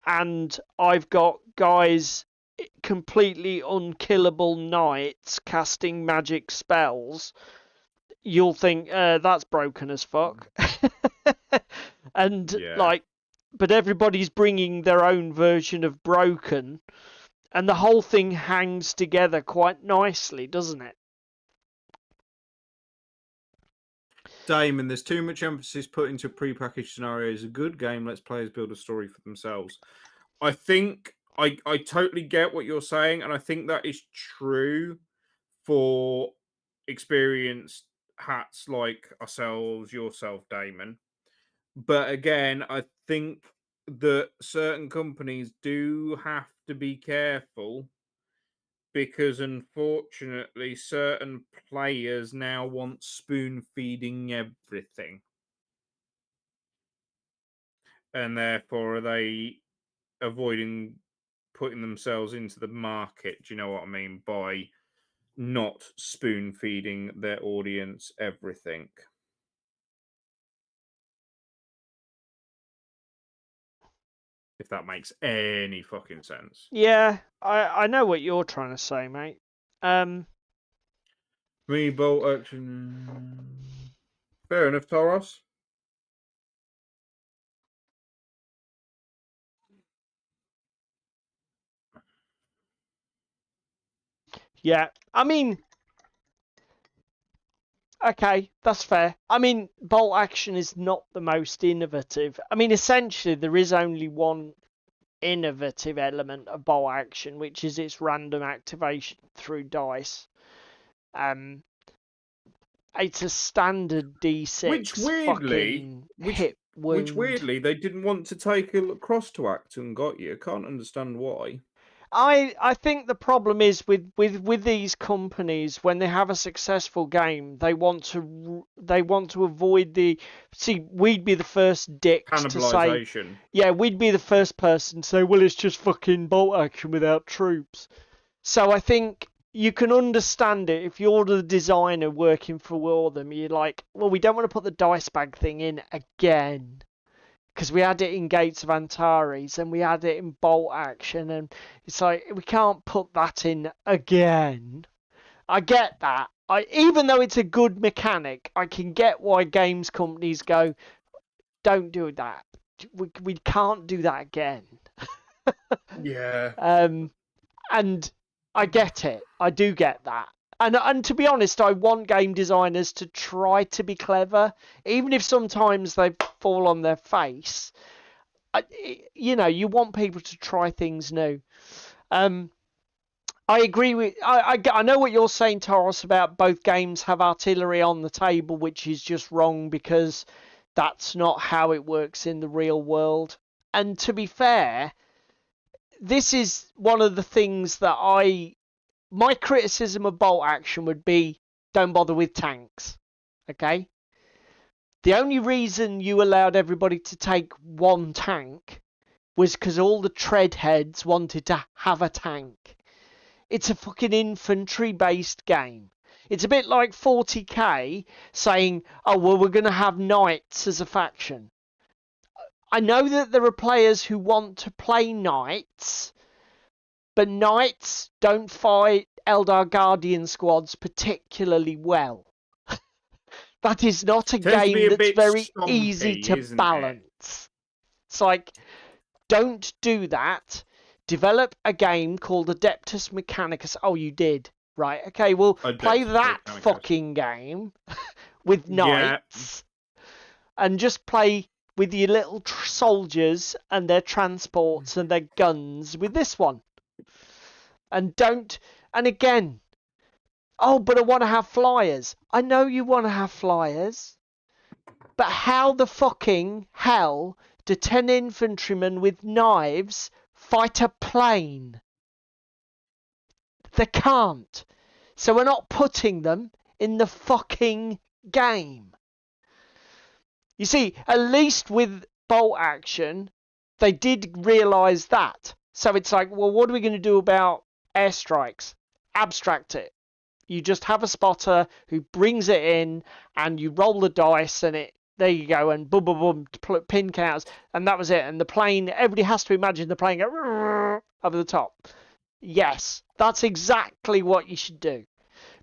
and I've got guys completely unkillable knights casting magic spells, you'll think that's broken as fuck. And but everybody's bringing their own version of broken, and the whole thing hangs together quite nicely, doesn't it? Damon, there's too much emphasis put into prepackaged scenarios. A good game lets players build a story for themselves. I think I totally get what you're saying, and I think that is true for experienced hats like ourselves, yourself, Damon. But again, I think that certain companies do have to be careful because unfortunately certain players now want spoon feeding everything. And therefore are they avoiding putting themselves into the market, do you know what I mean, by not spoon feeding their audience everything. If that makes any fucking sense. Yeah, I know what you're trying to say, mate. Me bolt action. Fair enough, Taros. Yeah, I mean, okay, that's fair. I mean, bolt action is not the most innovative. I mean, essentially, there is only one innovative element of bolt action, which is its random activation through dice. It's a standard D6 Which weirdly, fucking hit wound. Which weirdly they didn't want to take a cross to act and got you. I can't understand why. I think the problem is with these companies, when they have a successful game, they want to avoid the. See, we'd be the first dicks to say, yeah, we'd be the first person to say, well, it's just fucking bolt action without troops. So I think you can understand it if you're the designer working for them. You're like, well, we don't want to put the dice bag thing in again. Because we had it in Gates of Antares and we had it in bolt action, and it's like we can't put that in again. I get that. Even though it's a good mechanic, I can get why games companies go, don't do that. We can't do that again. Yeah. And I get it. I do get that. And to be honest, I want game designers to try to be clever, even if sometimes they fall on their face. You want people to try things new. I agree with. I know what you're saying, Taurus, about both games have artillery on the table, which is just wrong because that's not how it works in the real world. And to be fair, this is one of the things that my criticism of bolt action would be, don't bother with tanks. Okay? The only reason you allowed everybody to take one tank was because all the tread heads wanted to have a tank. It's a fucking infantry-based game. It's a bit like 40k saying, oh, well, we're going to have knights as a faction. I know that there are players who want to play knights, but knights don't fight Eldar Guardian squads particularly well. That is not a game that's very easy to balance. It's like, don't do that. Develop a game called Adeptus Mechanicus. Oh, you did. Right, okay, well, play that fucking game with knights and just play with your little soldiers and their transports and their guns with this one. And again, oh, but I want to have flyers. I know you want to have flyers, but how the fucking hell do 10 infantrymen with knives fight a plane? They can't. So we're not putting them in the fucking game. You see, at least with bolt action, they did realise that. So it's like, well, what are we going to do about airstrikes? Abstract it. You just have a spotter who brings it in and you roll the dice and there you go, and boom, boom, boom, pin counts, and that was it. And the plane, everybody has to imagine the plane go over the top. Yes, that's exactly what you should do,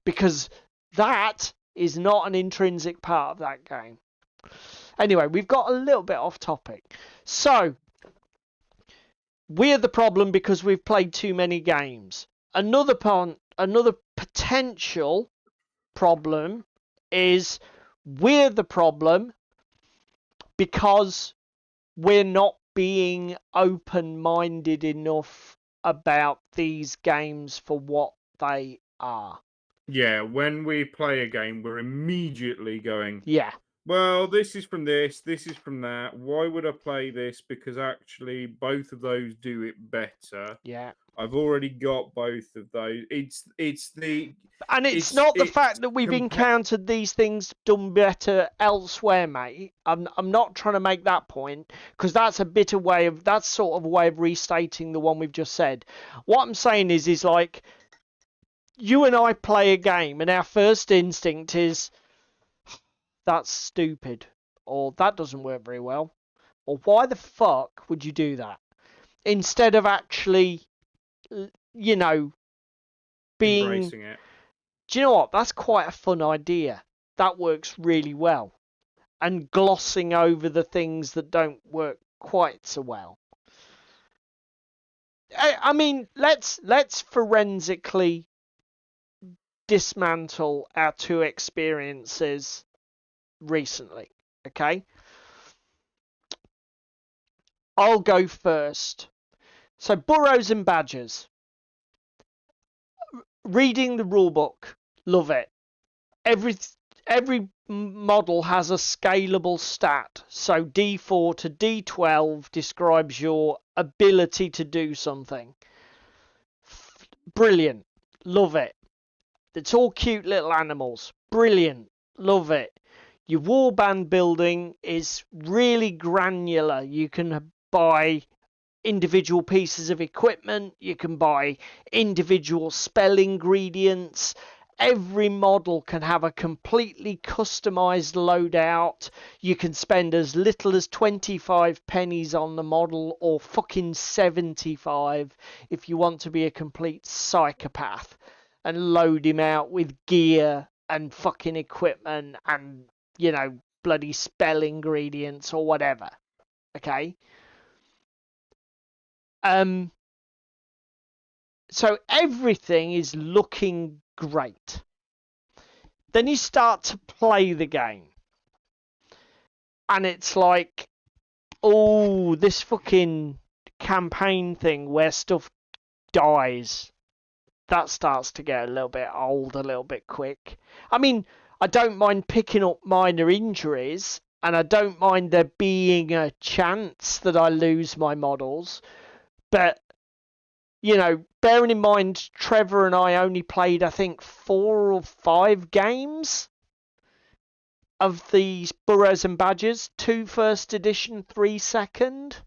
because that is not an intrinsic part of that game. Anyway, we've got a little bit off topic. So, we're the problem because we've played too many games. Another potential problem is we're the problem because we're not being open-minded enough about these games for what they are. Yeah, when we play a game, we're immediately going, yeah, well, this is from this is from that. Why would I play this? Because actually both of those do it better. Yeah. I've already got both of those. It's not the fact that we've encountered these things done better elsewhere, mate. I'm not trying to make that point, because that's sort of a way of restating the one we've just said. What I'm saying is like, you and I play a game and our first instinct is, that's stupid, or that doesn't work very well, or why the fuck would you do that? Instead of actually, being embracing it. Do you know what? That's quite a fun idea. That works really well. And glossing over the things that don't work quite so well. I mean, let's forensically dismantle our two experiences recently. Okay? I'll go first. So, Burrows and Badgers. Reading the rulebook, love it. Every model has a scalable stat. So D4 to D12 describes your ability to do something. Brilliant. Love it. It's all cute little animals. Brilliant. Love it. Your warband building is really granular. You can buy individual pieces of equipment. You can buy individual spell ingredients. Every model can have a completely customized loadout. You can spend as little as 25 pennies on the model or fucking 75 if you want to be a complete psychopath and load him out with gear and fucking equipment and, you know, bloody spell ingredients or whatever. Okay? So everything is looking great. Then you start to play the game. And it's like, oh, this fucking campaign thing where stuff dies. That starts to get a little bit old, a little bit quick. I mean, I don't mind picking up minor injuries, and I don't mind there being a chance that I lose my models. But, you know, bearing in mind, Trevor and I only played, I think, 4 or 5 games of the Burrows and Badgers. 2 first edition, 3 second.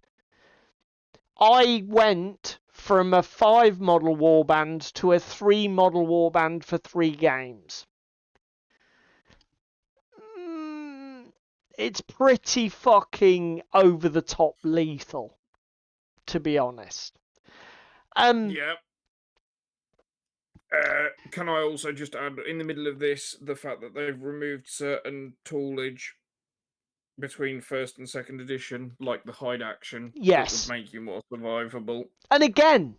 I went from a 5 model warband to a 3 model warband for 3 games. It's pretty fucking over the top lethal, to be honest. Yeah. Can I also just add, in the middle of this, the fact that they've removed certain toolage between first and second edition, like the hide action, yes, that would make you more survivable. And again,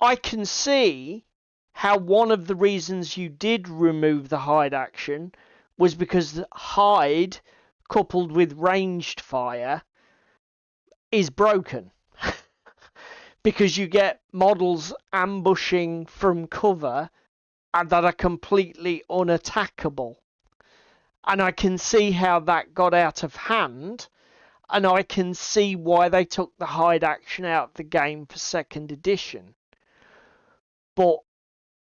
I can see how one of the reasons you did remove the hide action was because the hide, coupled with ranged fire, is broken. Because you get models ambushing from cover and that are completely unattackable. And I can see how that got out of hand, and I can see why they took the hide action out of the game for second edition. But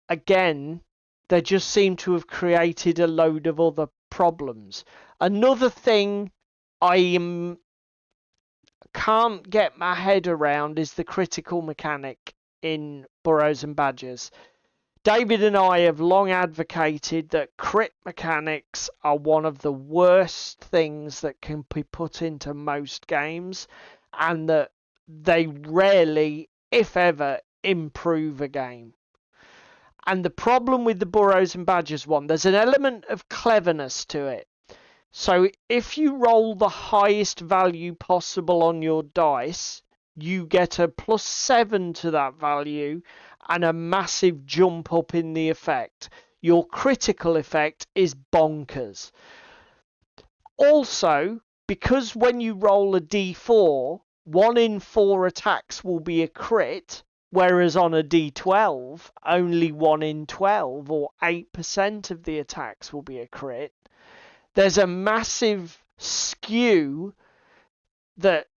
again, they just seem to have created a load of other problems. Another thing can't get my head around is the critical mechanic in Burrows and Badgers. David and I have long advocated that crit mechanics are one of the worst things that can be put into most games, and that they rarely, if ever, improve a game. And the problem with the Burrows and Badgers one, there's an element of cleverness to it. So if you roll the highest value possible on your dice, you get a +7 to that value and a massive jump up in the effect. Your critical effect is bonkers. Also, because when you roll a d4, 1 in 4 attacks will be a crit, whereas on a d12, only 1 in 12 or 8% of the attacks will be a crit. There's a massive skew that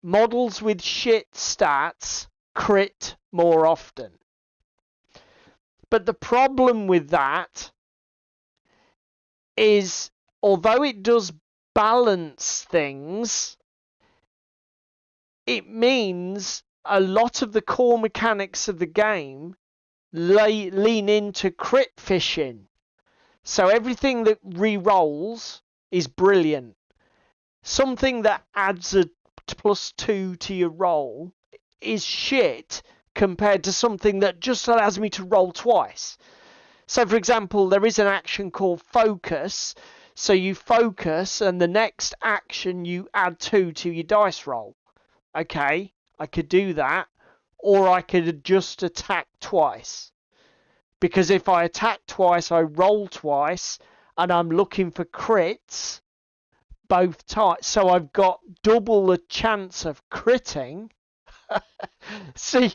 models with shit stats crit more often. But the problem with that is, although it does balance things, it means a lot of the core mechanics of the game lean into crit fishing. So everything that re-rolls is brilliant. Something that adds a +2 to your roll is shit compared to something that just allows me to roll twice. So, for example, there is an action called focus. So you focus, and the next action you add 2 to your dice roll. Okay, I could do that. Or I could just attack twice. Because if I attack twice, I roll twice, and I'm looking for crits both times. So I've got double the chance of critting. See,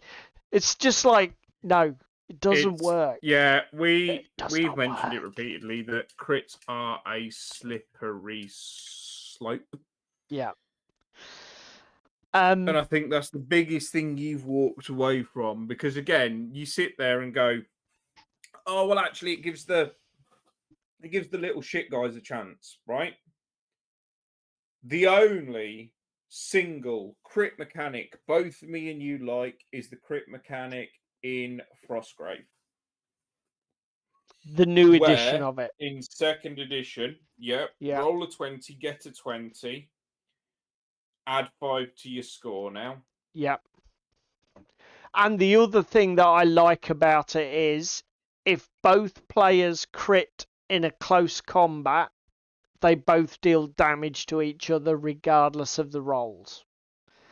it's just like, no, it doesn't work. Yeah, It does we've not mentioned work. it repeatedly that crits are a slippery slope. Yeah. And I think that's the biggest thing you've walked away from, because again, you sit there and go, "Oh, well, actually, it gives the little shit guys a chance, right?" The only single crit mechanic both me and you like is the crit mechanic in Frostgrave. The new edition of it. In second edition, yeah. Roll a 20, get a 20, add 5 to your score now. Yep. And the other thing that I like about it is if both players crit in a close combat, they both deal damage to each other regardless of the rolls.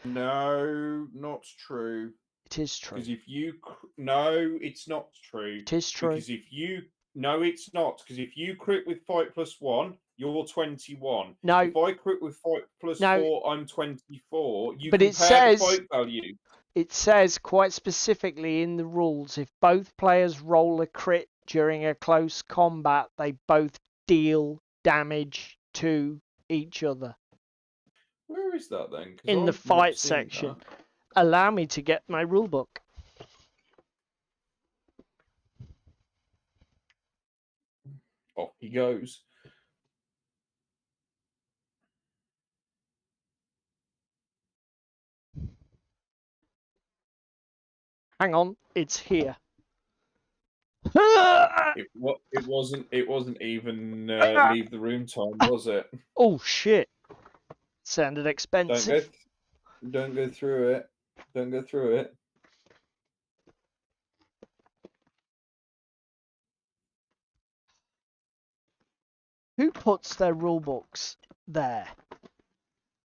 No, not true. It is true. Because if you... No, it's not true. It is true. Because if you... No, it's not. Because if you crit with fight +1, you're 21. No. If I crit with fight +4, I'm 24. You but compare the fight value. It says quite specifically in the rules, if both players roll a crit during a close combat, they both deal damage to each other. Where is that then? In the fight section. Allow me to get my rulebook. Off he goes. Hang on, it's here. It wasn't even leave the room time, was it? Oh shit! Sounded expensive. Don't go through it. Don't go through it. Who puts their rule books there?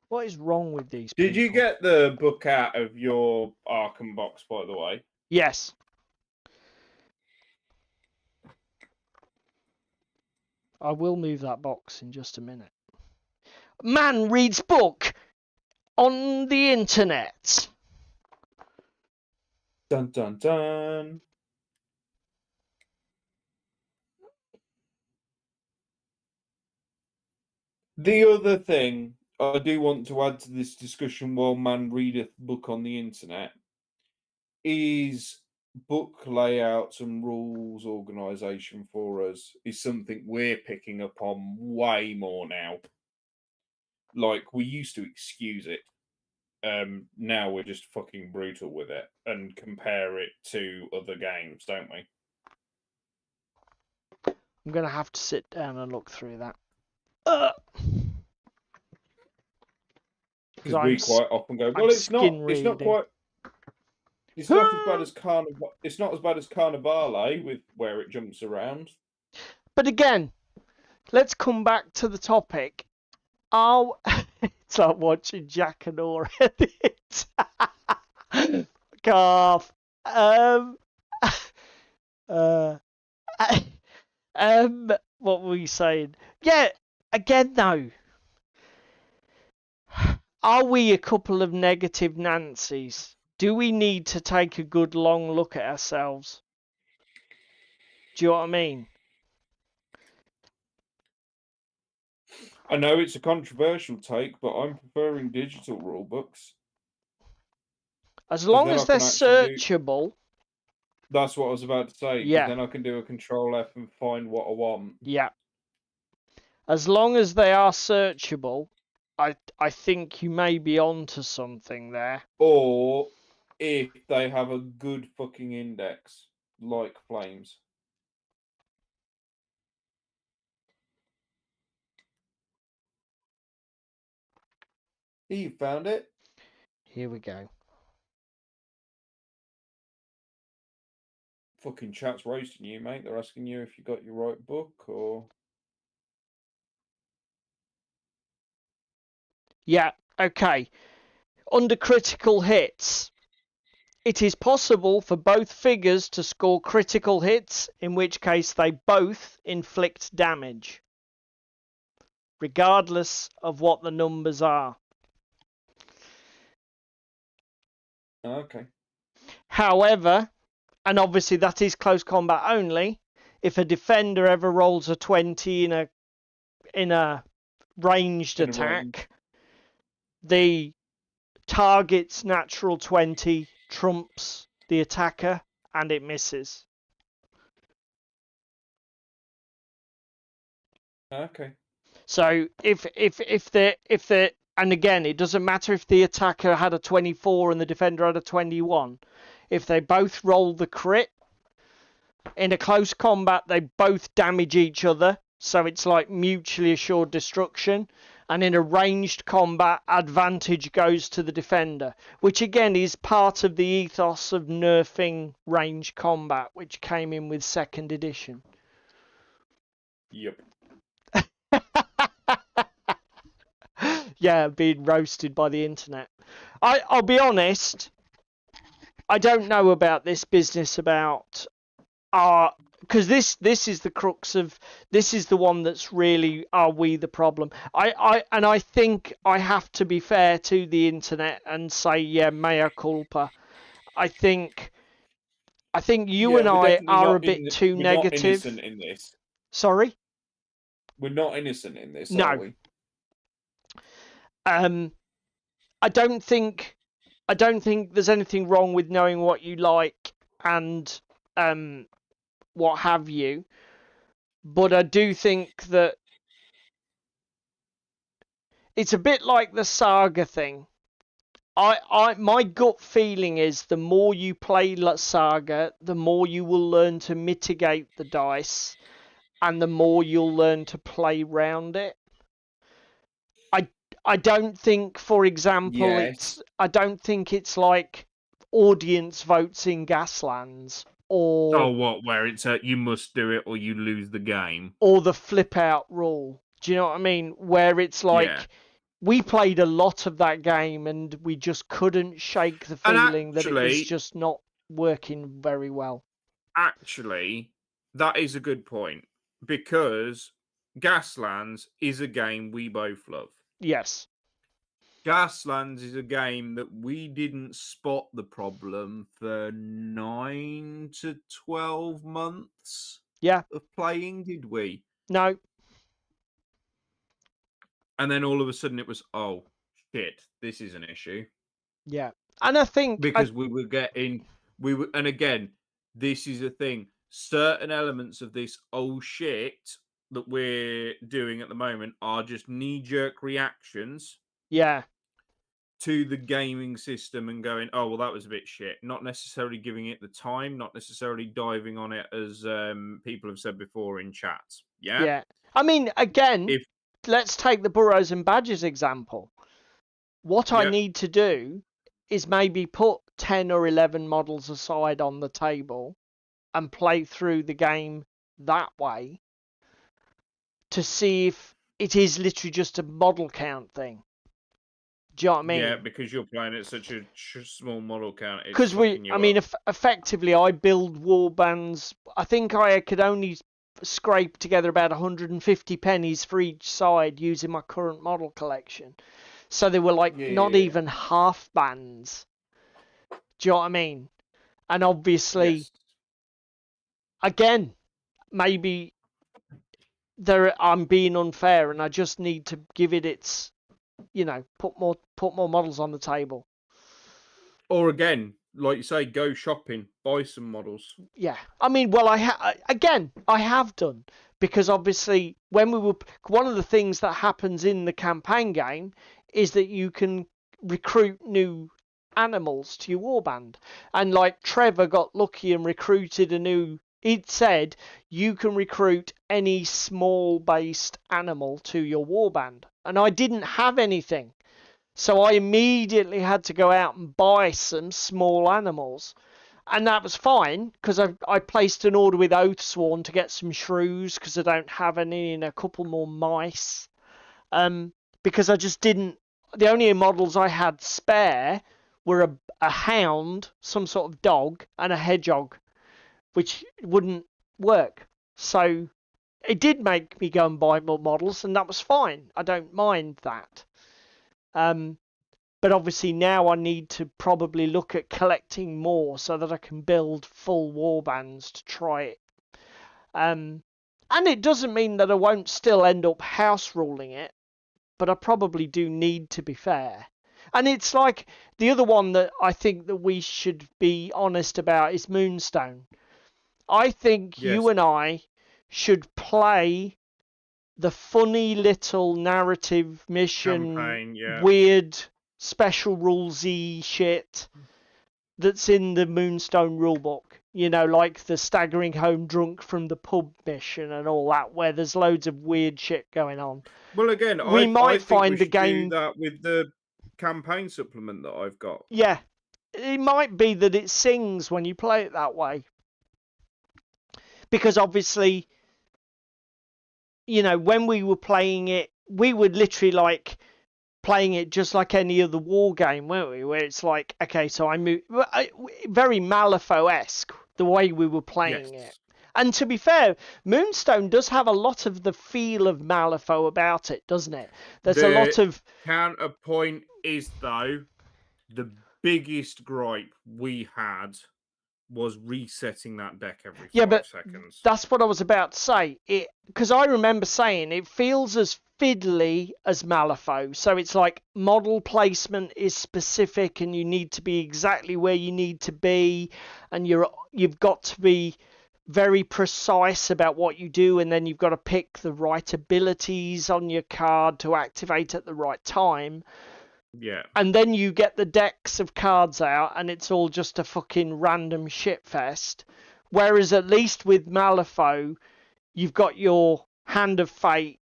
What is wrong with these people? Did you get the book out of your Arkham box, by the way? Yes. I will move that box in just a minute. Man reads book on the internet. Dun dun dun. The other thing I do want to add to this discussion while man readeth book on the internet is book layouts and rules organisation for us is something we're picking up on way more now. Like, we used to excuse it. Now we're just fucking brutal with it and compare it to other games, don't we? I'm going to have to sit down and look through that. Because we quite often go, well, it's not quite... It's not as bad as It's not as bad as Carnivale with where it jumps around. But again, let's come back to the topic. It's like watching Jack and Nora edit. Cough. What were we saying? Yeah, again though. Are we a couple of negative Nancys? Do we need to take a good long look at ourselves? Do you know what I mean? I know it's a controversial take, but I'm preferring digital rulebooks. As long as they're searchable. That's what I was about to say. Yeah. Then I can do a Control F and find what I want. Yeah. As long as they are searchable, I think you may be onto something there. Or if they have a good fucking index, like Flames. You found it? Here we go. Fucking chat's roasting you, mate. They're asking you if you got your right book or... Yeah, okay. Under critical hits, it is possible for both figures to score critical hits, in which case they both inflict damage, regardless of what the numbers are. Okay. However, and obviously that is close combat only, if a defender ever rolls a 20 in a ranged attack, the target's natural 20 trumps the attacker and it misses. Okay. So if the and again, it doesn't matter if the attacker had a 24 and the defender had a 21. If they both roll the crit in a close combat, they both damage each other. So it's like mutually assured destruction. And in a ranged combat, advantage goes to the defender, which again is part of the ethos of nerfing ranged combat, which came in with 2nd edition. Yep. Yeah, being roasted by the internet. I'll be honest, I don't know about this business about because this is the crux of this is the one that's really, are we the problem? I think I have to be fair to the internet and say, yeah, mea culpa. I think you and I are a bit too negative. We're not innocent in this. Sorry? We're not innocent in this, no. Are we? I don't think there's anything wrong with knowing what you like and what have you, but I do think that it's a bit like the saga thing. My gut feeling is the more you play saga, the more you will learn to mitigate the dice, and the more you'll learn to play round it. I don't think, for example, yes. I don't think it's like audience votes in Gaslands or where it's you must do it or you lose the game, or the flip out rule. Do you know what I mean? Where it's like we played a lot of that game and we just couldn't shake the feeling that it was just not working very well. Actually, that is a good point, because Gaslands is a game we both love. Yes. Gaslands is a game that we didn't spot the problem for 9 to 12 months of playing, did we? No. And then all of a sudden it was, oh, shit, this is an issue. Yeah. And I think... Because we were getting... And again, this is a thing. Certain elements of this oh shit that we're doing at the moment are just knee-jerk reactions. Yeah. To the gaming system and going, oh, well, that was a bit shit. Not necessarily giving it the time, not necessarily diving on it as people have said before in chats. Yeah? Yeah. I mean, again, let's take the Burrows and Badgers example. What I need to do is maybe put 10 or 11 models aside on the table and play through the game that way to see if it is literally just a model count thing. Do you know what I mean? Yeah, because you're playing at such a small model count. Because effectively, I build warbands. I think I could only scrape together about 150 pennies for each side using my current model collection. So they were like not even half bands. Do you know what I mean? And obviously, again, maybe I'm being unfair, and I just need to give it its. Put more models on the table. Or again, like you say, go shopping, buy some models. Yeah, I mean, well, I have done, because obviously when we were one of the things that happens in the campaign game is that you can recruit new animals to your warband, and like Trevor got lucky and recruited a new. It said you can recruit any small-based animal to your warband. And I didn't have anything. So I immediately had to go out and buy some small animals. And that was fine, because I placed an order with Oathsworn to get some shrews, because I don't have any, and a couple more mice. Because I just didn't... The only models I had spare were a hound, some sort of dog, and a hedgehog, which wouldn't work. So it did make me go and buy more models, and that was fine. I don't mind that. But obviously now I need to probably look at collecting more so that I can build full warbands to try it. And it doesn't mean that I won't still end up house ruling it, but I probably do need to be fair. And it's like the other one that I think that we should be honest about is Moonstone. I think you and I should play the funny little narrative mission, campaign, weird special rulesy shit that's in the Moonstone rulebook. You know, like the staggering home drunk from the pub mission and all that, where there's loads of weird shit going on. Well, again, we might find we the game do that with the campaign supplement that I've got. Yeah, it might be that it sings when you play it that way, because obviously, you know, when we were playing it, we would literally like playing it just like any other war game, weren't we? Where it's like, okay, so I move very Malifaux-esque the way we were playing it. And to be fair, Moonstone does have a lot of the feel of Malifaux about it, doesn't it? There's a lot of counterpoint is though the biggest gripe we had was resetting that deck every 5 seconds. That's what I was about to say. Because I remember saying it feels as fiddly as Malifaux. So it's like model placement is specific and you need to be exactly where you need to be, and you've got to be very precise about what you do, and then you've got to pick the right abilities on your card to activate at the right time. Yeah. And then you get the decks of cards out and it's all just a fucking random shitfest. Whereas at least with Malifaux, you've got your Hand of Fate,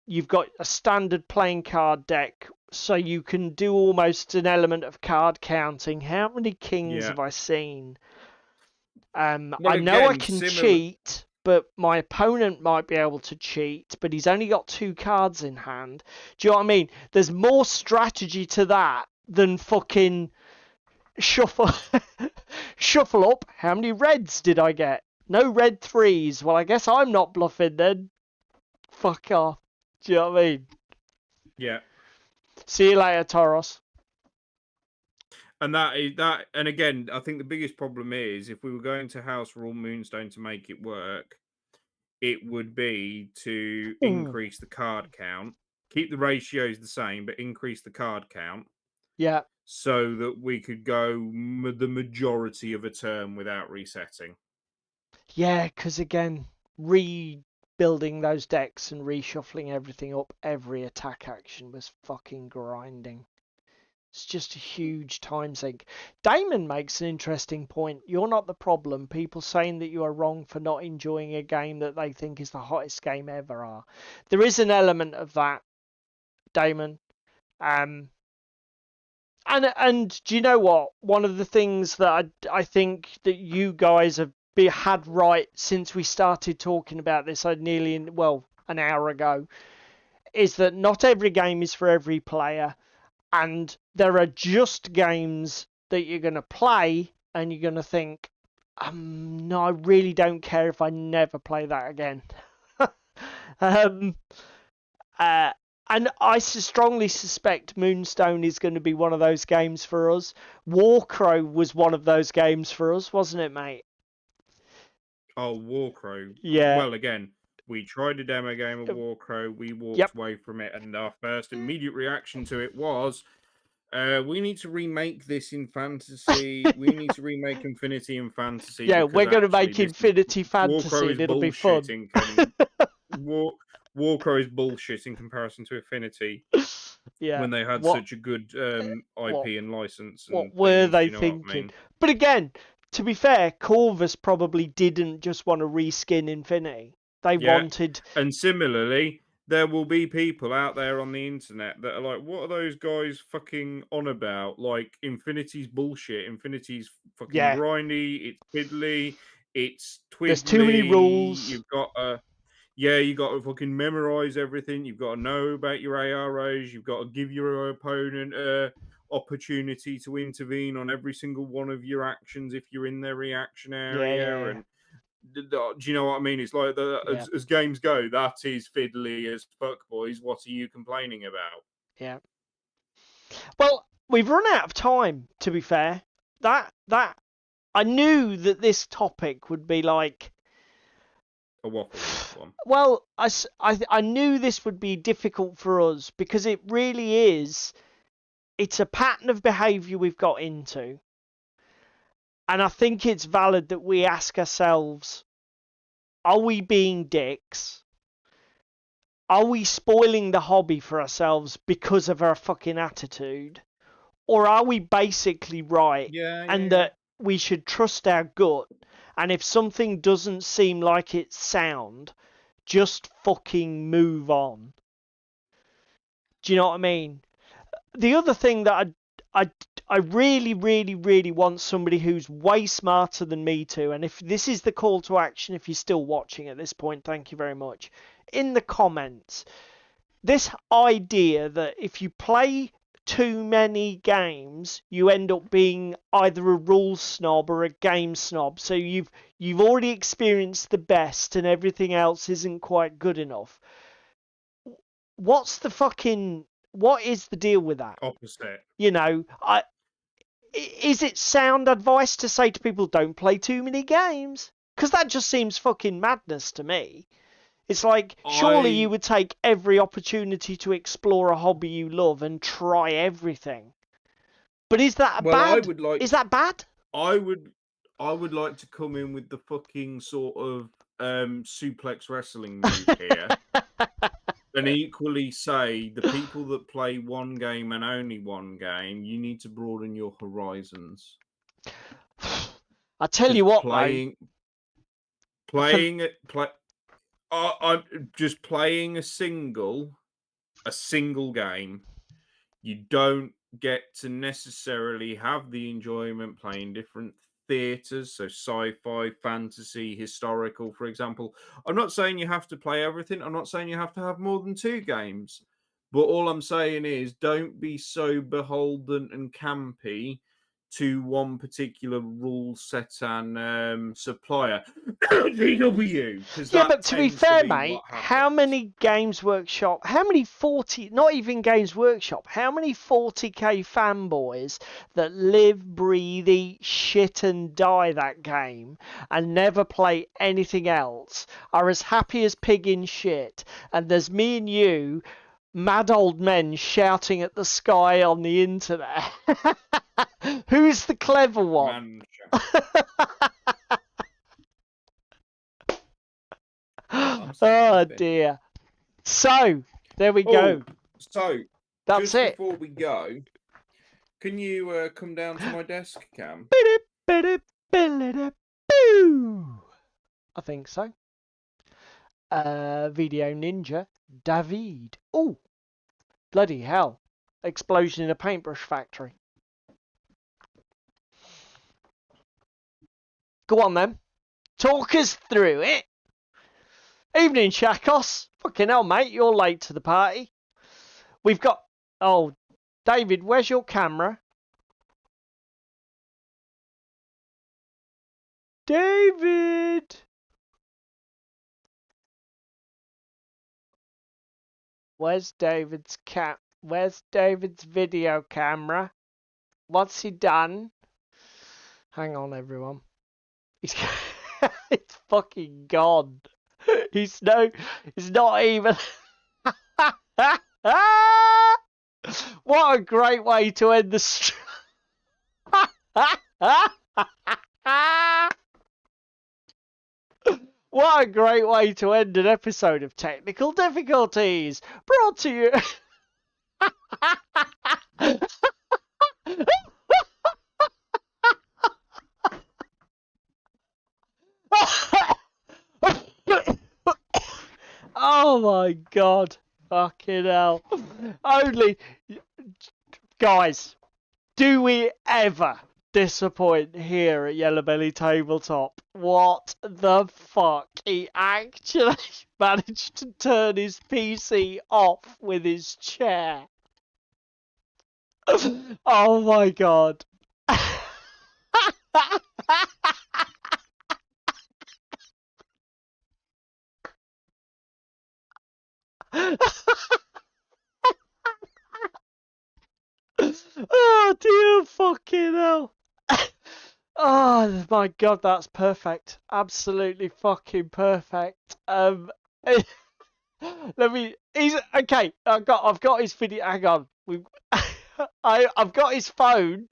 you've got a standard playing card deck, so you can do almost an element of card counting. How many kings have I seen? Well, I know I can cheat, but my opponent might be able to cheat, but he's only got 2 cards in hand. Do you know what I mean? There's more strategy to that than fucking shuffle shuffle up. How many reds did I get? No red 3s. Well, I guess I'm not bluffing then. Fuck off. Do you know what I mean? Yeah. See you later, Toros. And and again, I think the biggest problem is if we were going to house rule Moonstone to make it work, it would be to increase the card count, keep the ratios the same, but increase the card count. Yeah. So that we could go the majority of a turn without resetting. Yeah, because again, rebuilding those decks and reshuffling everything up, every attack action was fucking grinding. It's just a huge time sink. Damon makes an interesting point. You're not the problem. People saying that you are wrong for not enjoying a game that they think is the hottest game ever are. There is an element of that, Damon. And do you know what? One of the things that I think that you guys have had right since we started talking about this nearly an hour ago is that not every game is for every player. And there are just games that you're going to play and you're going to think, no, I really don't care if I never play that again. And I strongly suspect Moonstone is going to be one of those games for us. Warcrow was one of those games for us, wasn't it, mate? Oh, Warcrow. Yeah. Well, again, we tried a demo game of Warcrow. We walked away from it, and our first immediate reaction to it was, we need to remake this in fantasy. We need to remake Infinity in fantasy. Yeah, we're going to make Infinity fantasy. It'll be fun. Warcrow is bullshit in comparison to Infinity. Yeah. When they had such a good IP and license. What were they thinking? But again, to be fair, Corvus probably didn't just want to reskin Infinity. They wanted... And similarly, there will be people out there on the internet that are like, what are those guys fucking on about? Like, Infinity's bullshit. Infinity's fucking grindy. It's fiddly. It's twiddly. There's too many rules. You've got to... you got to fucking memorize everything. You've got to know about your AROs. You've got to give your opponent opportunity to intervene on every single one of your actions if you're in their reaction area. And do you know what I mean? It's like as games go, that is fiddly as fuck, boys. What are you complaining about? Yeah. Well, we've run out of time, to be fair. That I knew that this topic would be like a waffle one. Well, I knew this would be difficult for us because it really is. It's a pattern of behaviour we've got into. And I think it's valid that we ask ourselves, are we being dicks? Are we spoiling the hobby for ourselves because of our fucking attitude? Or are we basically right and that we should trust our gut, and if something doesn't seem like it's sound, just fucking move on? Do you know what I mean? The other thing that I really, really, really want somebody who's way smarter than me to, and if this is the call to action, if you're still watching at this point, thank you very much. In the comments, this idea that if you play too many games, you end up being either a rules snob or a game snob. So you've already experienced the best and everything else isn't quite good enough. What is the deal with that? Opposite. You know, is it sound advice to say to people, don't play too many games? Because that just seems fucking madness to me. It's like, surely you would take every opportunity to explore a hobby you love and try everything. But is that bad? Is that bad? I would like to come in with the fucking sort of suplex wrestling move here. And equally say, the people that play one game and only one game, you need to broaden your horizons. I tell you what, I'm just playing a single game. You don't get to necessarily have the enjoyment playing different theaters, so sci-fi, fantasy, historical, for example. I'm not saying you have to play everything. I'm not saying you have to have more than 2 games. But all I'm saying is don't be so beholden and campy to one particular rule set and supplier. GW. Yeah, but to be fair, mate, how many Games Workshop, how many 40, not even Games Workshop, how many 40k fanboys that live, breathe, eat, shit and die that game and never play anything else are as happy as pig in shit, and there's me and you, mad old men shouting at the sky on the internet. Who's the clever one? Oh dear. So there we go. So that's it. Before we go, can you come down to my desk, Cam? I think so. Video Ninja, David. Oh, bloody hell! Explosion in a paintbrush factory. Go on then. Talk us through it. Evening, Shakos. Fucking hell, mate. You're late to the party. We've got... Oh, David, where's your camera? David! Where's David's video camera? What's he done? Hang on, everyone. It's fucking gone. It's not even. What a great way to end the stream. What a great way to end an episode of Technical Difficulties. Brought to you. Oh my god. Fucking hell. Only. Guys, do we ever disappoint here at Yellow Belly Tabletop? What the fuck? He actually managed to turn his PC off with his chair. Oh my god. Oh dear fucking hell. Oh my god, that's perfect. Absolutely fucking perfect. Let me. He's okay. I've got his video. Hang on. I've got his phone.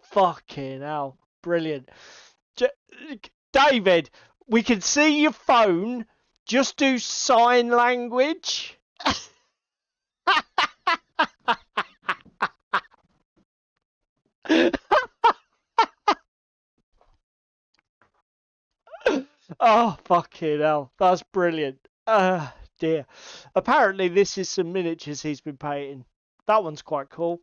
Fucking hell. Brilliant. David, we can see your phone. Just do sign language. Oh, fucking hell. That's brilliant. Dear. Apparently, this is some miniatures he's been painting. That one's quite cool.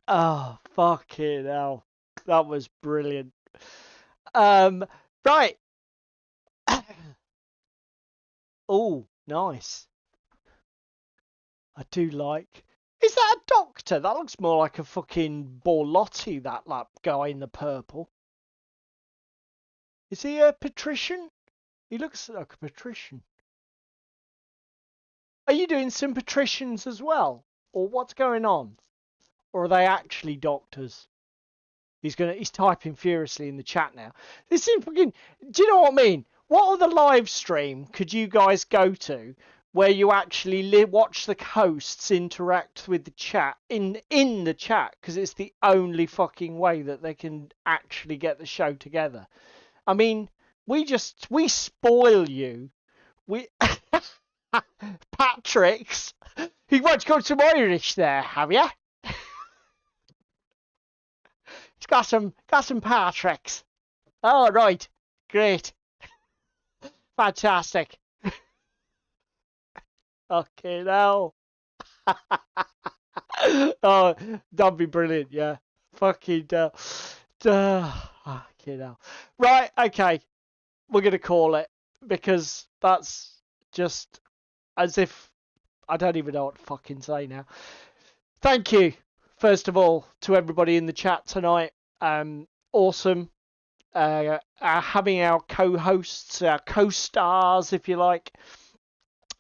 Oh, fucking hell. That was brilliant. Right. Oh, nice. I do like. Is that a doctor? That looks more like a fucking Borlotti, that guy in the purple. Is he a patrician? He looks like a patrician. Are you doing some patricians as well? Or what's going on? Or are they actually doctors? He's typing furiously in the chat now. This is fucking. Do you know what I mean? What other live stream could you guys go to where you actually watch the hosts interact with the chat in the chat, because it's the only fucking way that they can actually get the show together? I mean, we spoil you. We Patrick's. You want to go some Irish there, have you? It's got some Patrick's. Oh right, great, fantastic. Okay, now. Oh, that'd be brilliant. Yeah, fucking. Fucking hell. Right, okay. We're gonna call it, because that's just as if I don't even know what to fucking say now. Thank you, first of all, to everybody in the chat tonight. Awesome. Having our co-hosts, our co-stars, if you like.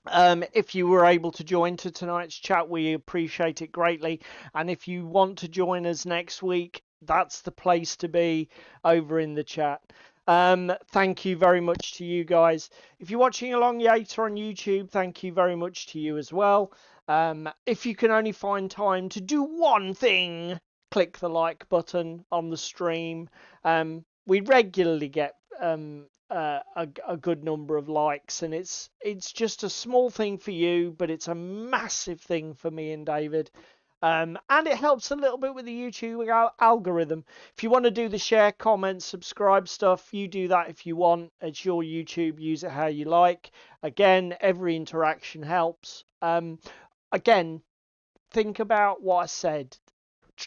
If you were able to join to tonight's chat, we appreciate it greatly. And if you want to join us next week, that's the place to be, over in the chat. Thank you very much to you guys. If you're watching along later on YouTube, thank you very much to you as well. If you can only find time to do one thing, click the like button on the stream. We regularly get a good number of likes, and it's just a small thing for you, but it's a massive thing for me and David. And it helps a little bit with the YouTube algorithm. If you want to do the share, comment, subscribe stuff, you do that if you want. It's your YouTube, use it how you like. Again, every interaction helps. Again, think about what I said.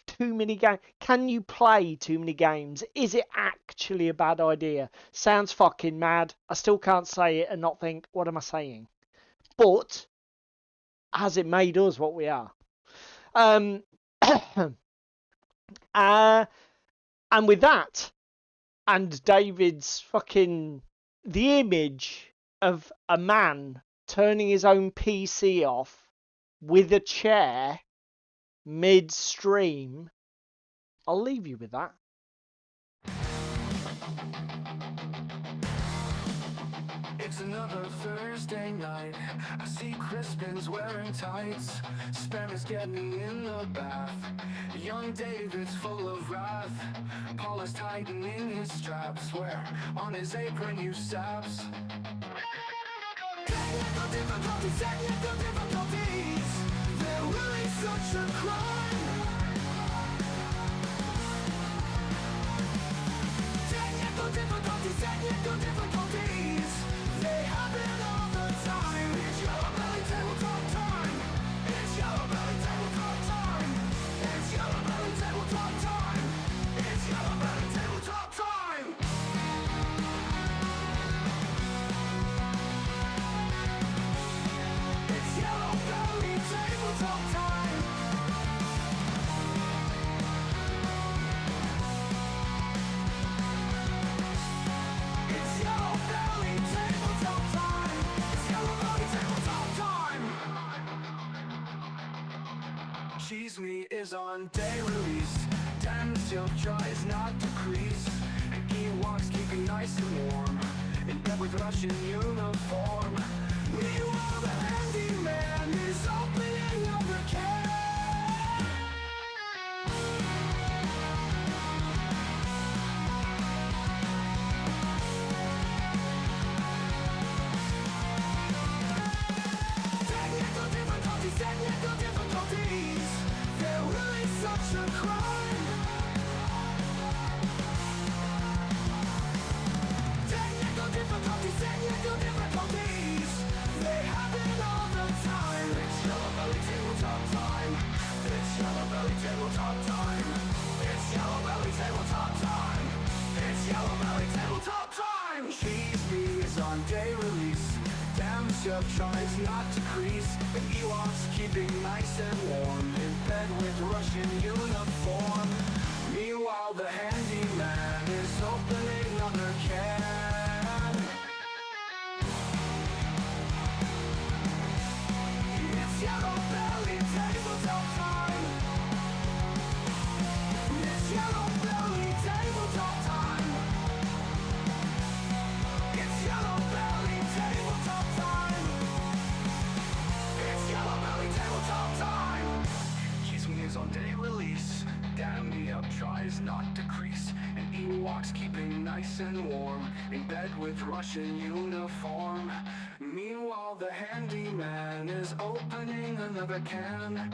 Too many games. Can you play too many games? Is it actually a bad idea? Sounds fucking mad. I still can't say it and not think, what am I saying? But has it made us what we are? And with that, and David's fucking, the image of a man turning his own PC off with a chair midstream, I'll leave you with that. It's another Thursday night. I see Crispin's wearing tights. Spam is getting in the bath. Young David's full of wrath. Paul is tightening his straps. Where on his apron you saps. Technical difficulties. They're really such a crime. Technical difficulties. They happen all the time. It's Yellowbelly Tabletop time. It's Yellowbelly Tabletop time. It's Yellowbelly Tabletop time. It's Yellowbelly Tabletop time. is on day release. Temperature tries not to crease, and Ewoks keeping nice and warm in bed with Russian uniform. Meanwhile, the handyman is opening up the can. Technical difficulties, they're really such a crime. Technical difficulties, they happen all the time. It's Yellow Belly Tabletop time. It's Yellow Belly Tabletop time. It's Yellow Belly Tabletop time. It's Yellow Belly Tabletop time. Cheese Me is on day release. Temperature tries not to crease, but Ewoks keeping nice and warm in bed with Russian uniform. Meanwhile, the handyman is opening another can. It's Yellow Belly Tabletop time. It's Yellow Belly Tabletop time. It's Yellow Belly Tabletop time. It's Yellow Belly Tabletop time. Kiss Me is on day release. Damn Me Up tries not to crease, and Ewoks keeping nice and warm in bed with Russian uniform. Meanwhile, the handyman is opening another can.